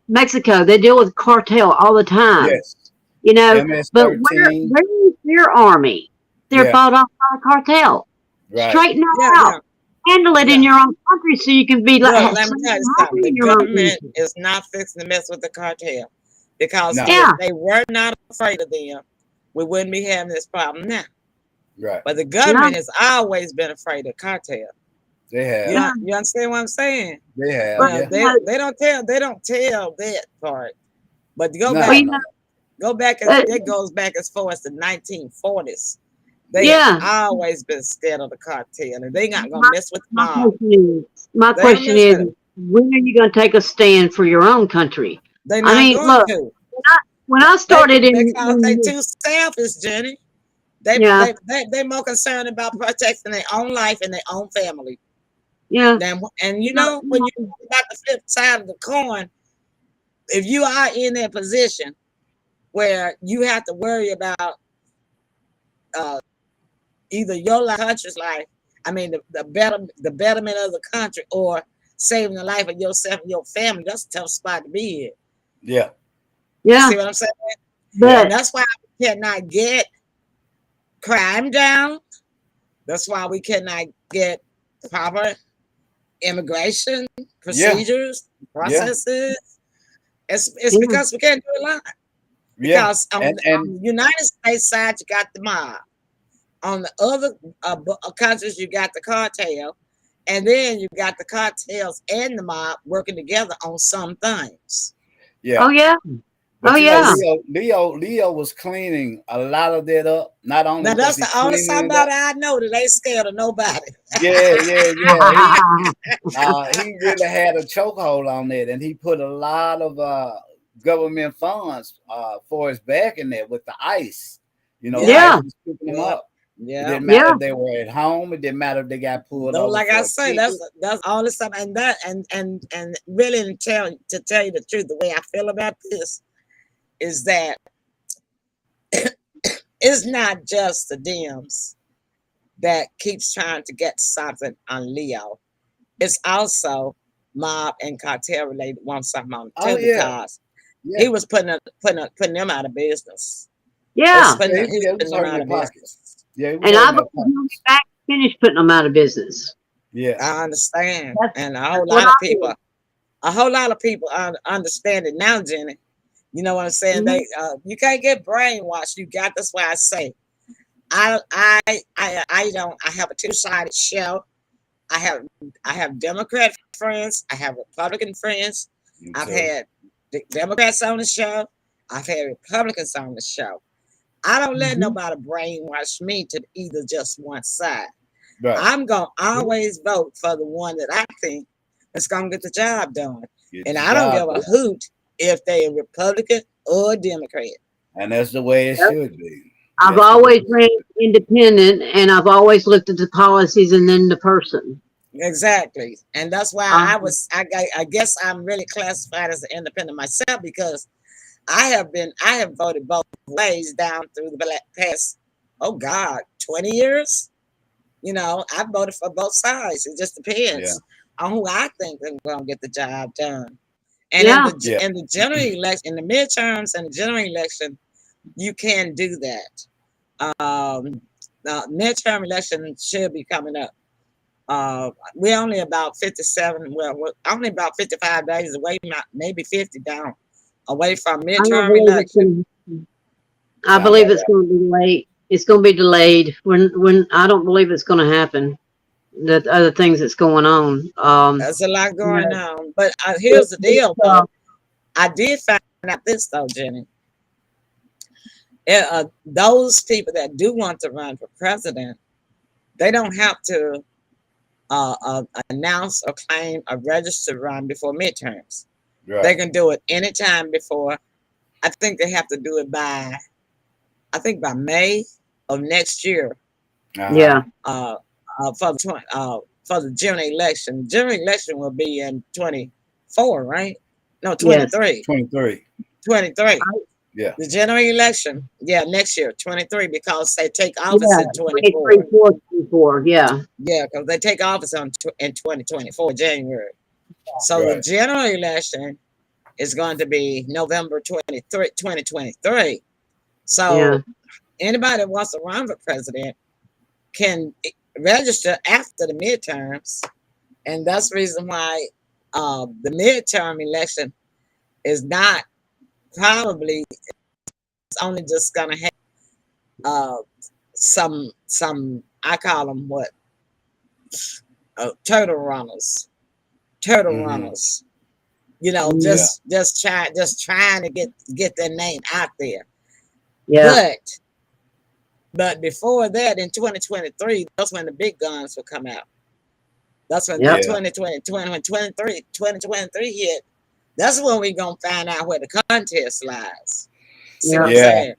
Mexico, they deal with cartel all the time. Yes. But where is their army? They're bought off by the cartel. Right. Straighten that out. Handle it in your own country so you can be like. Let me tell you something. The government is not fixing to mess with the cartel because if they were not afraid of them, we wouldn't be having this problem now. Right. But the government has always been afraid of cartel. They have. You understand what I'm saying? They have. They don't tell that part. But go back. It goes back as far as the 1940s. They have always been scared of the cartel, and they not gonna mess with the mob. My question is, when are you gonna take a stand for your own country? They not going to. When I started they too selfish, Jenny. They more concerned about protecting their own life and their own family. Yeah. And when you about the flip side of the coin, if you are in that position where you have to worry about either your country's life, the betterment of the country, or saving the life of yourself and your family, that's a tough spot to be in. Yeah. Yeah. See what I'm saying? But and that's why we cannot get crime down. That's why we cannot get proper immigration procedures, processes. It's because we can't do a lot. Because on the United States side, you got the mob. On the other countries, you got the cartel. And then you got the cartels and the mob working together on some things. Yeah. Oh, yeah. Leo was cleaning a lot of that up. Not only now that's the only somebody I know that ain't scared of nobody. Yeah. He really had a chokehold on that, and he put a lot of government funds for his back in there with the ICE. ICE was picking them up. Yeah. It didn't matter if they were at home. It didn't matter if they got pulled over. Like I say, that's all the stuff, and really to tell you the truth, the way I feel about this is that it's not just the Dems that keeps trying to get something on Leo. It's also mob and cartel related want something on too, because he was putting them out of business. Yeah. He was putting them out of business. Yeah, and I believe he'll be back finished putting them out of business. Yeah, I understand, and a whole lot of people understand it now, Jenny. You know what I'm saying? Mm-hmm. You can't get brainwashed. That's why I say, I have a two-sided show. I have Democrat friends. I have Republican friends. I've had Democrats on the show. I've had Republicans on the show. I don't let nobody brainwash me to either just one side. Right. I'm going to always vote for the one that I think is going to get the job done. I don't give a hoot if they're Republican or Democrat. And that's the way it should be. I've always ran independent, and I've always looked at the policies and then the person. Exactly. And that's why Um, I guess I'm really classified as an independent myself because I have voted both ways down through the past, oh God, 20 years. You know, I voted for both sides. It just Yeah. depends on who I think is going to get the job done. And yeah, Yeah. in the general election, in the midterms and the general election, you can do that. The midterm election should be coming up. We're only about 57, well, we're only about 55 days away, maybe 50 down, away from I don't midterm believe it's election. going to. I Sound believe about it's going to be late. It's going to be delayed. When I don't believe it's going to happen. The other things that's going on. There's a lot You going know, on. But it, here's the it's, deal, though. I did find out this, though, Jenny. Those people that do want to run for president, they don't have to announce or claim a registered run before midterms. right. They can do it anytime before. I think they have to do it by, I think by May of next year. yeah, Uh, for the general election. General election will be in 24, right? No, yes, 23. 23. 23. Yeah. The general election, yeah, next year, 23, because they take office yeah. in 23, 24. 24, yeah, Yeah, because they take office in 2024, January. So the Right. general election is going to be November 23, 2023. yeah, So anybody that wants to run for president can register after the midterms. And that's the reason why the midterm election is not probably, it's only just going to have uh, some, I call them what, turtle runners, turtle Mm-hmm. runners. You know, mm, Yeah. just trying to get their name out there. yeah, But before that, in 2023, that's when the big guns will come out. That's when yep, Yeah. 2023 hit. That's when we're gonna find out where the contest lies. See what yeah. I'm Yeah. saying?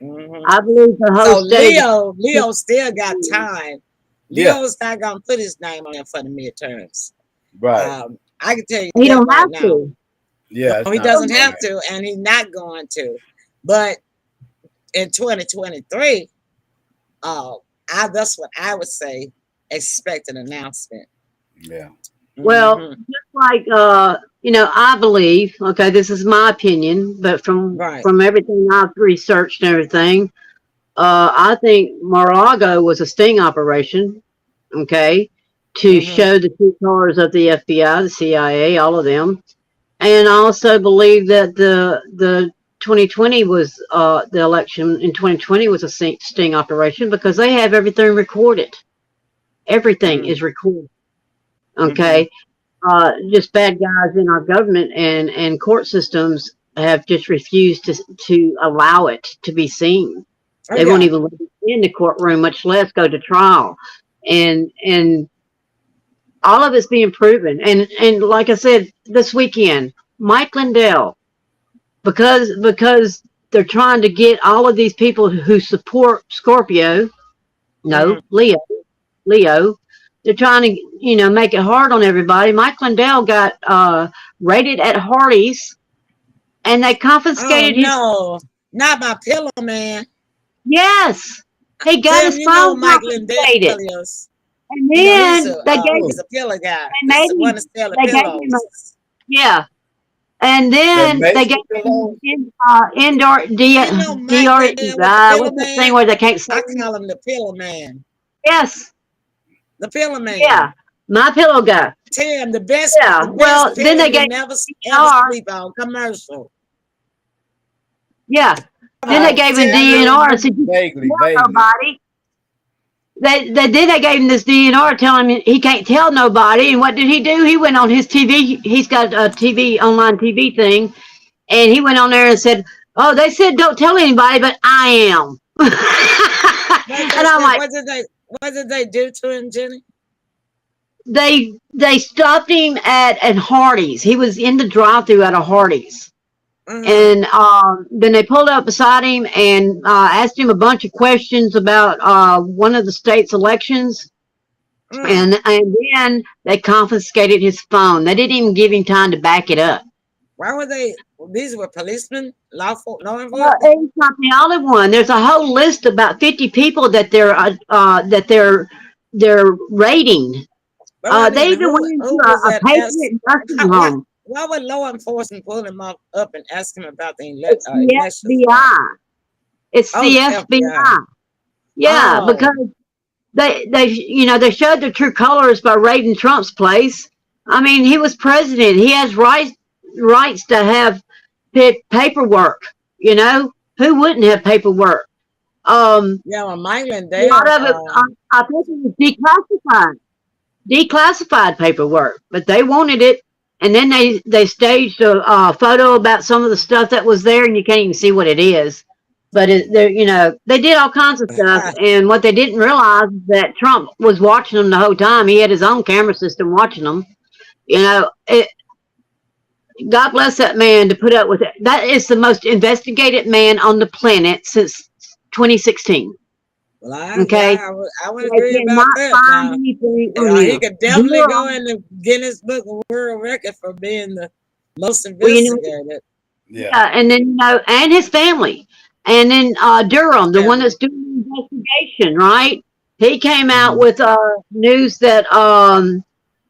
Mhm. I believe the So whole state. Leo still got time. Yeah. Leo's not gonna put his name on there for the midterms. Right. I can tell you He that don't right have now. to. Yeah. It's No, he not doesn't on have there. to, and he's not going to. But in 2023, that's what I would say. Expect an announcement. Yeah. Well, Mhm. just like I believe. Okay, this is my opinion, but Right. from everything I've researched and everything, I think Mar-a-Lago was a sting operation. Okay, to Mhm. show the true colors of the FBI, the CIA, all of them. And I also believe that the 2020 was the election in 2020 was a sting operation because they have everything recorded. Everything Mhm. is recorded. Mhm. Okay, just bad guys in our government and court systems have just refused to allow it to be seen. Oh They won't yeah. even let it in the courtroom, much less go to trial. And all of it's being proven. And like I said, this weekend, Mike Lindell, because they're trying to get all of these people who support Scorpio, no, Mhm. Leo, they're trying to, make it hard on everybody. Mike Lindell got raided at Hardee's, and they Oh confiscated his. no, not my pillow man. Yes, he got Tim, his you know phone who Mike Lindell confiscated, is. and You know then Who? he's a pillow guy. they He's made the one him that's selling they gave him a pillows. yeah, and That then they makes gave the pillow? him indoor You know Mike Lindell with the pillow what's that thing man? where they can't say I call him the pillow man. yes, The pillow man. yeah, my pillow guy. Tim, the Yeah, best well, then pillow they you gave never ever DNR. sleep on. Commercial. Yeah, Come then they on, gave him Tim. I DNR and remember said, "You can't vaguely, tell vaguely. nobody." They gave him this DNR telling him he can't tell nobody. And what did he do? He went on his TV. He's got a online TV thing, and he went on there and said, "Oh, they said don't tell anybody, but I am." What they And I'm said? like, What did they do to him, Jenny? they stopped him at Hardee's. He was in the drive-through at a Hardee's. Uh-huh. And then they pulled up beside him and asked him a bunch of questions about one of the state's elections. Mm. And then they confiscated his phone. They didn't even give him time to back it up. Why were they? These were policemen, law Well, enforcement. he's not the only one. There's a whole list of about 50 people that they're rating. But I They mean, even went into who was a that? Patriot nursing Why, home. why would law enforcement pull him up and ask him about the It's the elections? FBI. It's Oh, the the FBI. FBI. Yeah, Oh, because they showed their true colors by raiding Trump's place. I mean, he was president. He has rights to have paperwork. You know, who wouldn't have paperwork? yeah. Well, Michael and A lot Dale. of it, I think it was declassified paperwork, but they wanted it. And then they staged a photo about some of the stuff that was there, and you can't even see what it is. But they did all kinds of stuff, and what they didn't realize is that Trump was watching them the whole time. He had his own camera system watching them. God bless that man to put up with it. That is the most investigated man on the planet since 2016. Well, Okay, I would they agree about cannot that. find Now, anything on he him. could definitely Zero. go in the Guinness Book of World Record for being the most Well, investigated. Yeah. and then and his family, and then Durham, the one Family. that's doing the investigation, right? He came out Mhm. with news that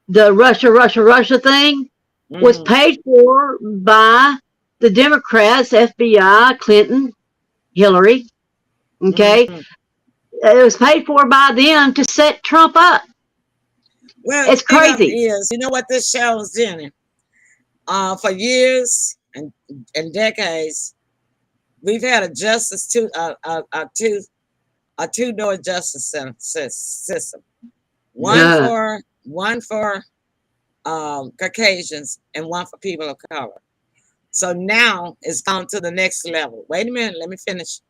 the Russia thing was Mhm. paid for by the Democrats, FBI, Clinton, Hillary. Okay, Mhm. it was paid for by them to set Trump up. Well, It's the thing of it crazy. is, you know what this shows, Jenny? For years and decades, we've had a justice a two-door justice system. One Yeah. for Caucasians and one for people of color. So now it's gone to the next level. Wait a minute, let me finish.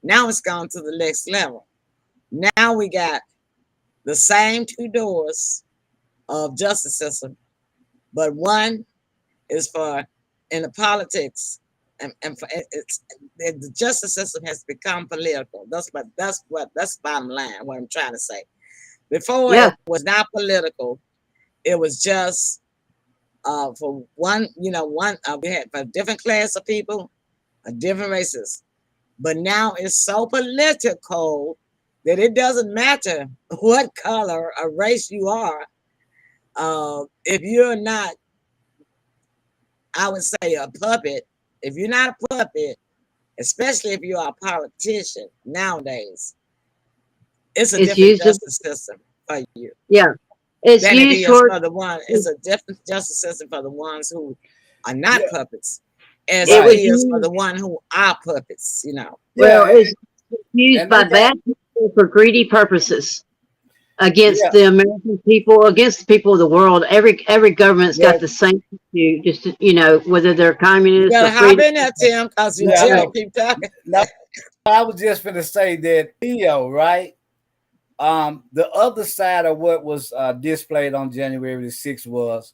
Now it's gone to the next level. Now we got the same two doors of justice system, but one is for in the politics, and for the justice system has become political. That's the bottom line. What I'm trying to say. Before Yeah. it was not political. It was just for one. We had a different class of people, different races. But now it's so political that it doesn't matter what color or race you are. If you're not, I would say, a puppet. If you're not a puppet, especially if you're a politician nowadays, it's a It's different used. justice system for you Yeah. It's than it used is for. for the one. It's a different justice system for the ones who are not Yeah. puppets, as It it was Right. is for used. the one who are puppets. Well, Yeah. it's used And they by got bad people for greedy purposes against yeah. the American people, against the people of the world. Every government's got Well, the same issue. Just whether they're You communist or better hop freedom. in there, Tim, because you yeah. Jill Right. keep talking. No, I was just going to say that Leo, right? The other side of what was displayed on January the 6th was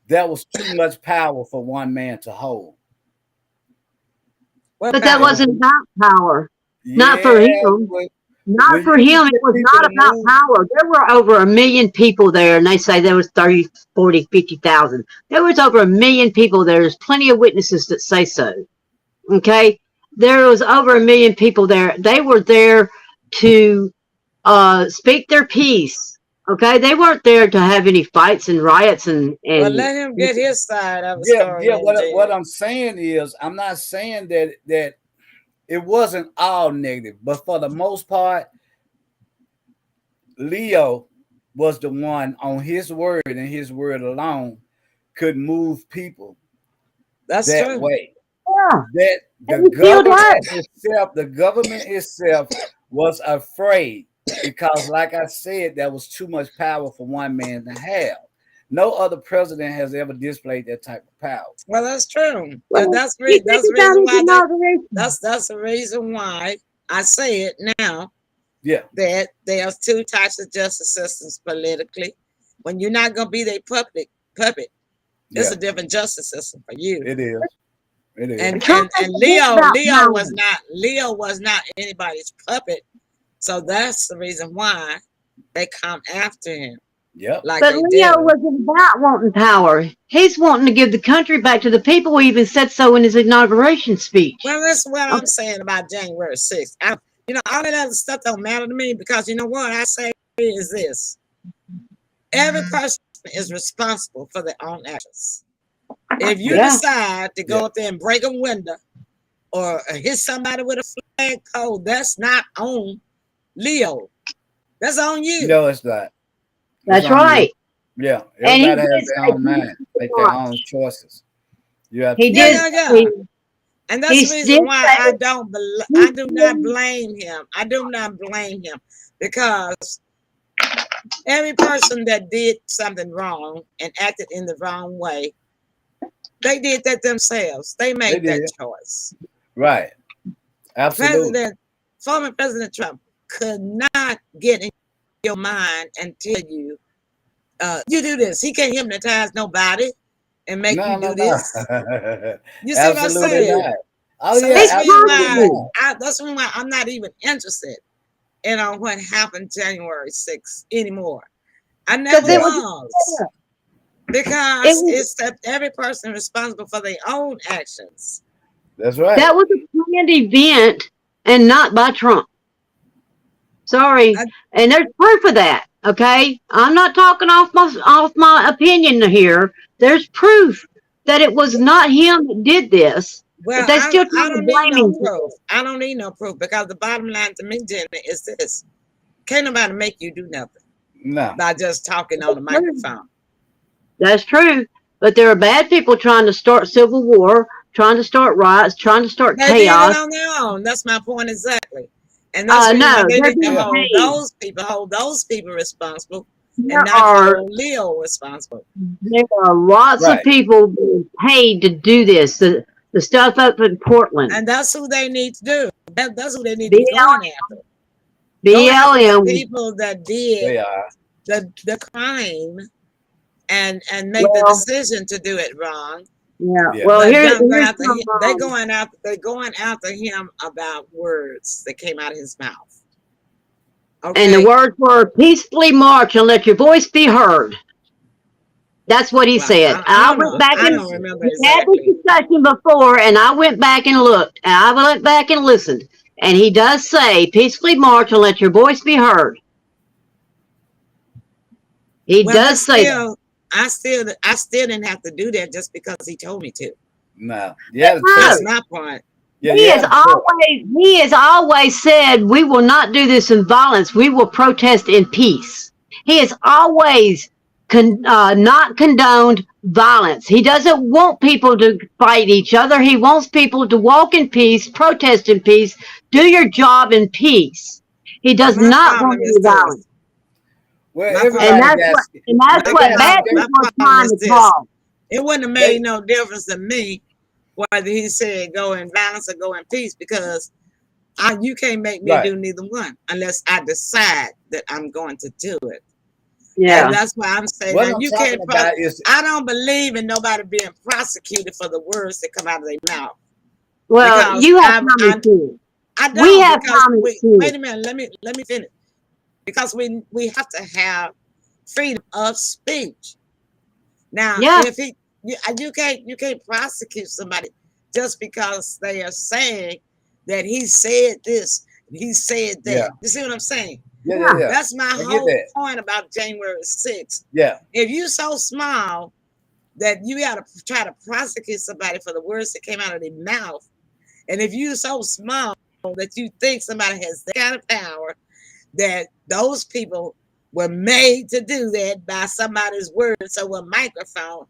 that was too much power for one man to hold. What But that It was, power? wasn't about power. Not for yeah, him. Not when for you can him. It get was people not to about move, power. There were over 1 million people there, and they say there was 30, 40, 50,000. There was over 1 million people there. There's plenty of witnesses that say so. Okay? There was over 1 million people there. They were there to speak their piece. Okay? They weren't there to have any fights and riots Well, let him get his side of the yeah, story yeah. in What jail. I'm saying is, I'm not saying that it wasn't all negative, but for the most part, Leo was the one on his word and his word alone could move people That's that true. way. Yeah. That And he still does. the government itself was afraid because, like I said, that was too much power for one man to have. No other president has ever displayed that type of power. Well, that's true. Well, That's you think the about reason his why inauguration. that's the reason why I say it now Yeah, that there's two types of justice systems politically. When you're not gonna be their puppet, it's yeah, a different justice system for you. it is. It is. And Trump and doesn't care about Leo power. was not anybody's puppet. So that's the reason why they come after him Yep. like But they Leo did. wasn't about wanting power. He's wanting to give the country back to the people. He even said so in his inauguration speech. Well, that's what I'm saying about January 6th. You know, all that other stuff don't matter to me because you know what I say is this: every person is responsible for their own actions. If you Yeah. decide to go up there and break a window or hit somebody with a flagpole, that's not on Leo. That's on you. No, it's not. It's That's on you. right. Yeah. And he Everybody has did their say own mind, make their own choices. You have he to. did Yeah. say And that's the he reason did why say I do not blame him. I do not blame him because every person that did something wrong and acted in the wrong way, they did that themselves. They They made that did. choice. Right. Absolutely. Former President Trump could not get in your mind and tell you, you do this. He can't hypnotize nobody and make No, you no, do no. this. You see what I'm Absolutely saying? not. Oh So yeah, it's that's the reason absolutely why not. that's the reason why I'm not even interested in on what happened January 6th anymore. I because never it Yeah. was. it Because was it's that every person responsible for their own actions. That's right. that was a planned event and not by Trump. Sorry. I, And there's proof of that. Okay. I'm not talking off my opinion here. There's proof that it was not him that did this. But well, they still try I to don't need blame no him. proof. I don't need no proof because the bottom line to me, Jenny, is this: can't nobody make you do nothing No. by just talking on the microphone. That's true. But there are bad people trying to start civil war, trying to start riots, trying to start They did it chaos. on their own. That's my point exactly. And that's the reason why No, they they're need to being Yeah. hold those people responsible and There not are hold Leo responsible. there are lots of Right. people being paid to do this. The stuff up in Portland. And that's who they need to do. That's who they need to be BL, going after. Go after the BLM. people that did They are. the crime and make the Well, decision to do it wrong. yeah. Yeah. Well, But here's don't go here's after some. him. They're going after him about words that came out of his mouth. And the Okay. words were peacefully march and let your voice be heard. That's what he Well, said. I I don't went know. back I and don't remember we had this exactly. discussion before, and I went back and looked. And I went back and listened, and he does say peacefully march and let your voice be heard. He Well, but does say that. I still didn't have to do that just because he told me to. No. You had a That's choice. No, my point. Yeah, he you has had a choice. he has always said we will not do this in violence. We will protest in peace. He has always not condoned violence. He doesn't want people to fight each other. He wants people to walk in peace, protest in peace, do your job in peace. He But does my not want problem is any violence. this. Well, My And everybody problem, that's got what and that's my what bad my people are problem trying is to this. cause. It wouldn't have they made no difference to me whether he said go in violence or go in peace because you can't make me right. do neither one unless I decide that I'm going to do it. And Yeah. that's why I'm saying What now I'm you talking can't. about is I don't believe in nobody being prosecuted for the words that come out of their mouth Well, because you have comments too. I We don't have because comments too. wait a minute. Let me finish because we have to have freedom of speech. Now, Yeah. if you can't prosecute somebody just because they are saying that he said this, he said yeah. that. You see what I'm saying? Yeah, Yeah. yeah. That's my I get whole that. point about January 6th. Yeah. If you so small that you got to try to prosecute somebody for the words that came out of their mouth, and if you so small that you think somebody has that kind of power, that those people were made to do that by somebody's words or a microphone,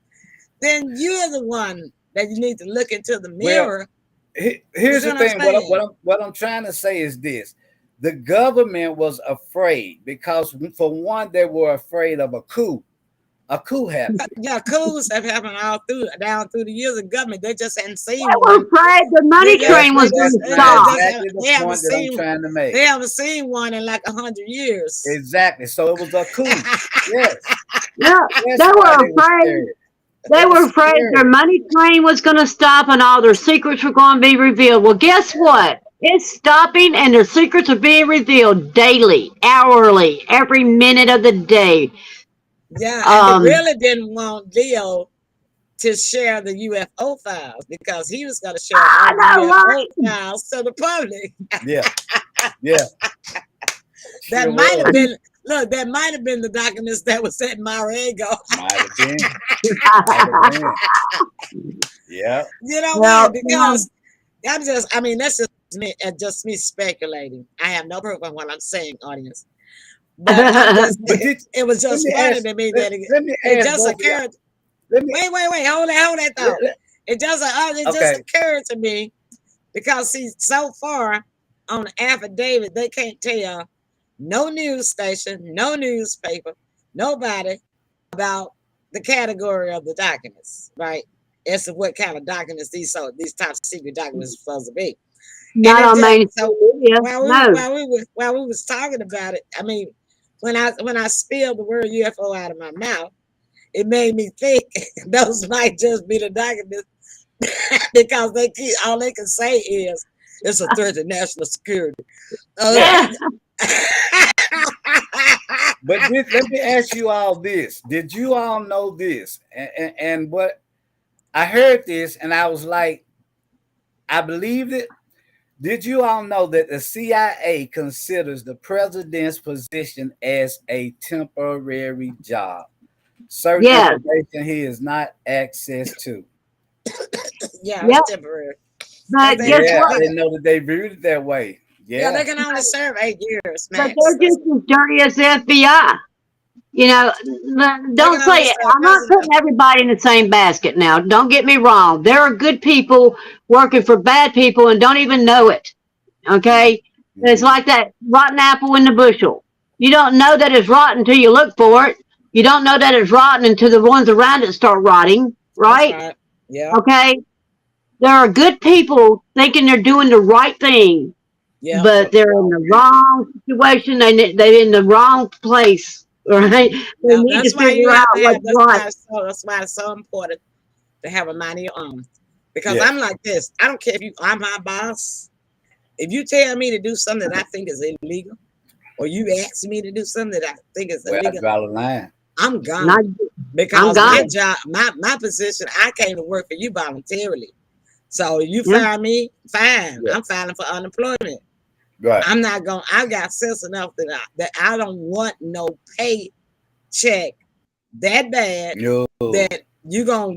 then you're the one that you need to look into the Well, mirror. You here's see the what I'm thing. saying? What I'm trying to say is this: the government was afraid because, for one, they were afraid of a coup. A coup happened. Yeah, coups have happened down through the years of government. They just hadn't seen They were one. afraid the money train was going That's to stop. exactly the They haven't point that I'm seen trying to make. they haven't seen one in like 100 years. Exactly. So it was a coup. Yes. Yeah, That's they why were they were afraid. scared. They They were were afraid their scared. money train was going to stop and all their secrets were going to be revealed. Well, guess what? It's stopping, and their secrets are being revealed daily, hourly, every minute of the day. Yeah, and he Um, really didn't want Leo to share the UFO files because he was going to share I all the know, UFO right? files to the public. Yeah, yeah, That sure might have was. been, look, that might have been the documents that was at Mariego. Might have been. Might have been. Yeah. You know why? Well, Because I mean, that's just me speculating. I have no proof of what I'm saying, audience. But I'm just, But did, it was let just me funny ask. to me Let, that let me it ask just both of y'all. occurred. Let me. Wait, hold that thought. Let, It just okay. occurred to me because see, so far on the affidavit, they can't tell no news station, no newspaper, nobody about the category of the documents, right? As to what kind of documents these top secret documents are supposed to be. And not it on just mainstream so media. No. while we was talking about it, I mean, when I spilled the word UFO out of my mouth, it made me think those might just be the documents because all they can say is it's a threat to national security. Yeah. Uh, But let me ask you all this. Did you all know this? And what I heard this and I was like, I believed it. Did you all know that the CIA considers the president's position as a temporary job? Certain Yes. information he is not access to. yeah, Yep. it's temporary. But They, guess Yeah, what? I didn't know that they viewed it that way. yeah, Yeah. they can only serve 8 years But max. they're just as dirty as the FBI. You know, They don't can only say serve I'm not putting everybody in the same basket now. Don't get me wrong. There are good people working for bad people and don't even know it. Okay? It's Mhm. like that rotten apple in the bushel. You don't know that it's rotten until you look for it. You don't know that it's rotten until the ones around it start rotting, That's right? right. Yeah, Okay? There are good people thinking they're doing the right thing, yeah. but they're in the wrong situation. They're in the wrong place, right? They Now need to that's why figure you have out to what's have. right. That's why it's so important to have a mind of your own. Because Yes. I'm like this. I don't care if I'm my boss. If you tell me to do something that I think is illegal, or you ask me to do something that I think is Well, I illegal, draw the line. I'm Not, gone. I'm Because my gone. job, my position, I came to work for you voluntarily. So you Yeah. fire me, fine. Yeah. I'm filing for unemployment. Right. I'm not going. I got sense enough that I don't want no paycheck that bad No. that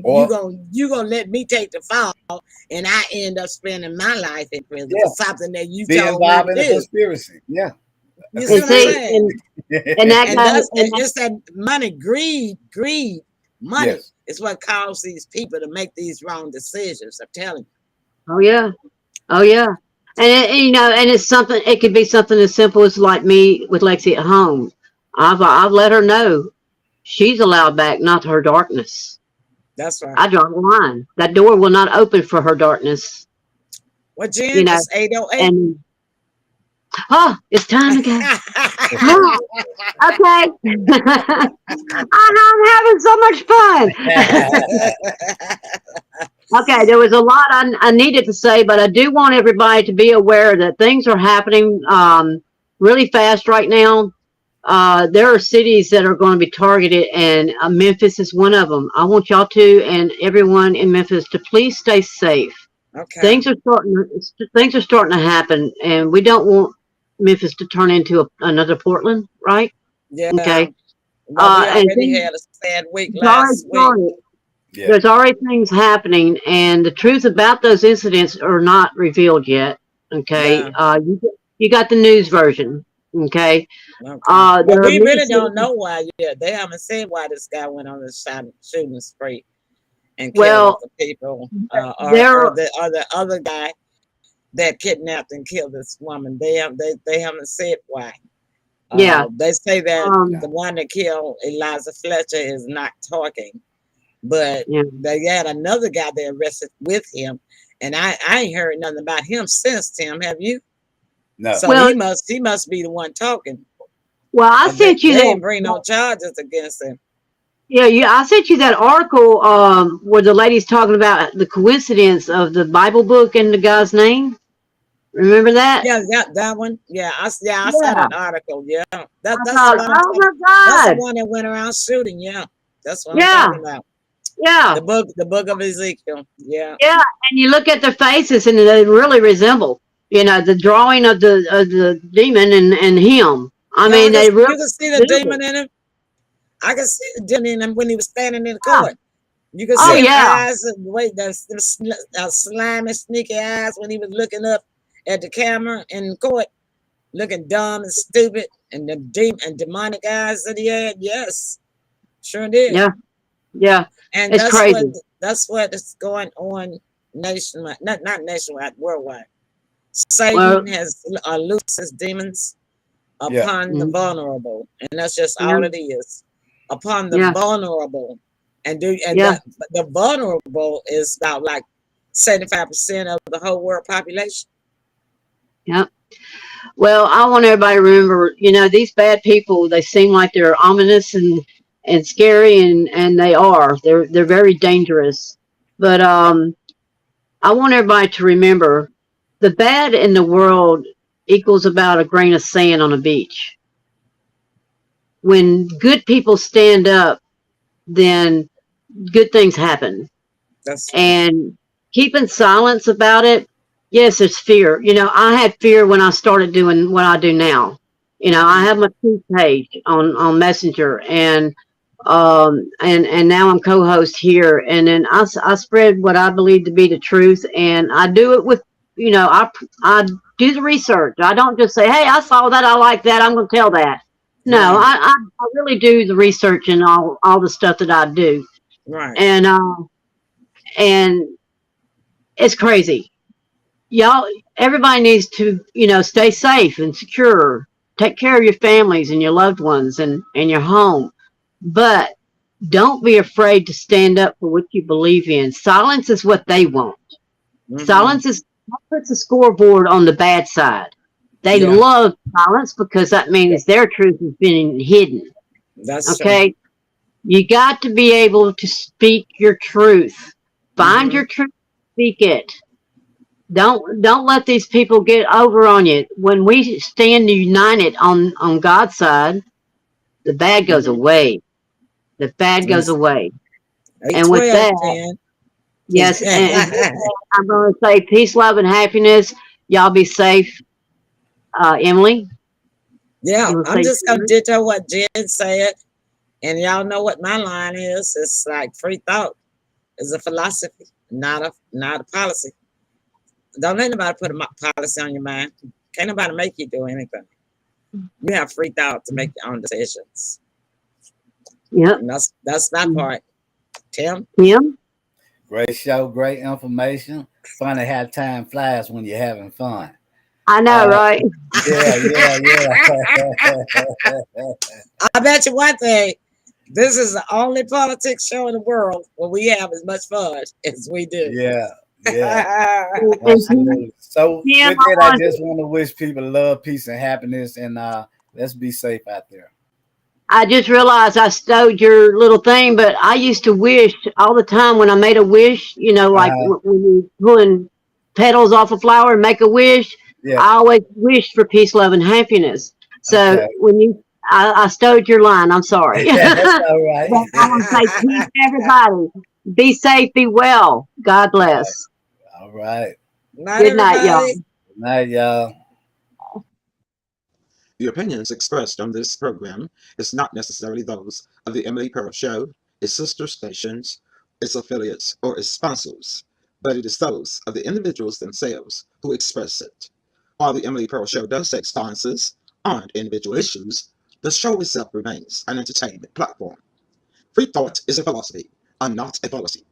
Or you gonna let me take the fall and I end up spending my life in prison yeah, for something that you be told me involved to in a do. conspiracy. Yeah. A You see And what I'm see, conspiracy. saying? and that And guy, that's and that, it's that money, greed, money Yes. is what caused these people to make these wrong decisions. I'm telling oh yeah, oh yeah. You know, and it's something. It could be something as simple as like me with Lexi at home. I've let her know she's allowed back, not her darkness. you. That's right. I draw the line. That door will not open for her darkness. Well, You Jen, know, it's 8:08. and it's time to go. Oh, okay. I'm having so much fun. Okay, there was a lot I needed to say, but I do want everybody to be aware that things are happening really fast right now. There are cities that are going to be targeted, and Memphis is one of them. I want y'all to, and everyone in Memphis, to please stay safe. Okay. Things are starting to happen, and we don't want Memphis to turn into another Portland, right? Yeah. Okay. Well, we And already things had a sad week it's already last week. started. Yeah. There's already things happening, and the truth about those incidents are not revealed yet. Okay, Yeah. you got the news version. Okay, Okay. But there are we many really don't cities. know why yet. They haven't said why this guy went on this shooting spree and killed Well, the people, there, or the other guy that kidnapped and killed this woman. They haven't said why. yeah, They say that um, the one that killed Eliza Fletcher is not talking, but yeah. they had another guy they arrested with him, and I ain't heard nothing about him since. Tim, have you? No. So Well, he must be the one talking. I But they, sent you they ain't bring no that. charges against him. Yeah, I sent you that article where the lady's talking about the coincidence of the Bible book and the guy's name. Remember that? Yeah, that one. Yeah, I saw Yeah. that article. Yeah, I that's the thought, one I'm oh talking. my That's the God. one that went around shooting. Yeah, that's what I'm Yeah. talking about. Yeah. The book of Ezekiel. Yeah, Yeah. And you look at their faces and they really resemble, the drawing of the demon and him. I yeah. mean, they really You can see the resemble. demon in him. I can see the demon in him when he was standing in the Yeah. court. You can Oh see his yeah. eyes, the way the slimy, sneaky eyes when he was looking up at the camera in court, looking dumb and stupid, and the deep and demonic eyes that he had. Yes, sure did. Yeah. Yeah. And It's crazy. that's what is going on nationwide, not nationwide, worldwide. Well, Satan has loosed his demons Yeah. upon the mhm. vulnerable, and that's just Yeah. all it is, upon the Yeah. vulnerable. And Yeah. the vulnerable is about like 75% of the whole world population. Yeah. Well, I want everybody to remember, these bad people, they seem like they're ominous and scary, and they are. They're very dangerous. But I want everybody to remember the bad in the world equals about a grain of sand on a beach. When good people stand up, then good things happen. That's true. And keeping silence about it, yes, it's fear. I had fear when I started doing what I do now. I have my truth page on Messenger, and now I'm co-host here, and then I spread what I believe to be the truth, and I do it with, I do the research. I don't just say, hey, I saw that, I like that, I'm going to tell that. No, Right, I really do the research and all the stuff that I do, right. and it's crazy. Y'all, everybody needs to, stay safe and secure. Take care of your families and your loved ones and your home. But don't be afraid to stand up for what you believe in. Silence is what they want. Hmm. Silence is what puts a scoreboard on the bad side. They Yeah, love silence because that means their truth is being hidden. that's true. Okay? You got to be able to speak your truth. Find Hmm. your truth, speak it. Don't let these people get over on you. When we stand united on God's side, the bad goes Hmm. away. The bad goes That's away. And with 812, that, Jen. yes, and with that, I'm going to say peace, love, and happiness. Y'all be safe. Emily, Yeah, you will I'm say just gonna ditto what Jen said, and y'all know what my line is. It's like free thought is a philosophy, not a policy. Don't let anybody put a policy on your mind. Can't nobody make you do anything. You have free thought to make your own decisions, yep. and that's my part. Tim. Tim, Great show, great information. Funny how time flies when you're having fun. I know, Uh, right? yeah, I bet you one thing. This is the only politics show in the world where we have as much fun as we do. yeah, yeah, And absolutely. So Tim, with I that, I want just want to wish people love, peace, and happiness, and let's be safe out there. I just realized I stole your little thing, but I used to wish all the time when I made a wish, like Uh, when you pulling petals off a flower and make a wish, yeah, I always wished for peace, love, and happiness. So okay. I stole your line. I'm sorry. But That's all right. I want to say peace, everybody. Be safe, be well. God bless. All right. Not Good night, y'all. everybody. Good night, y'all. The opinions expressed on this program is not necessarily those of the Emily Pearl Show, its sister stations, its affiliates, or its sponsors, but it is those of the individuals themselves who express it. While the Emily Pearl Show does take stances on individual issues, the show itself remains an entertainment platform. Free thought is a philosophy and not a policy.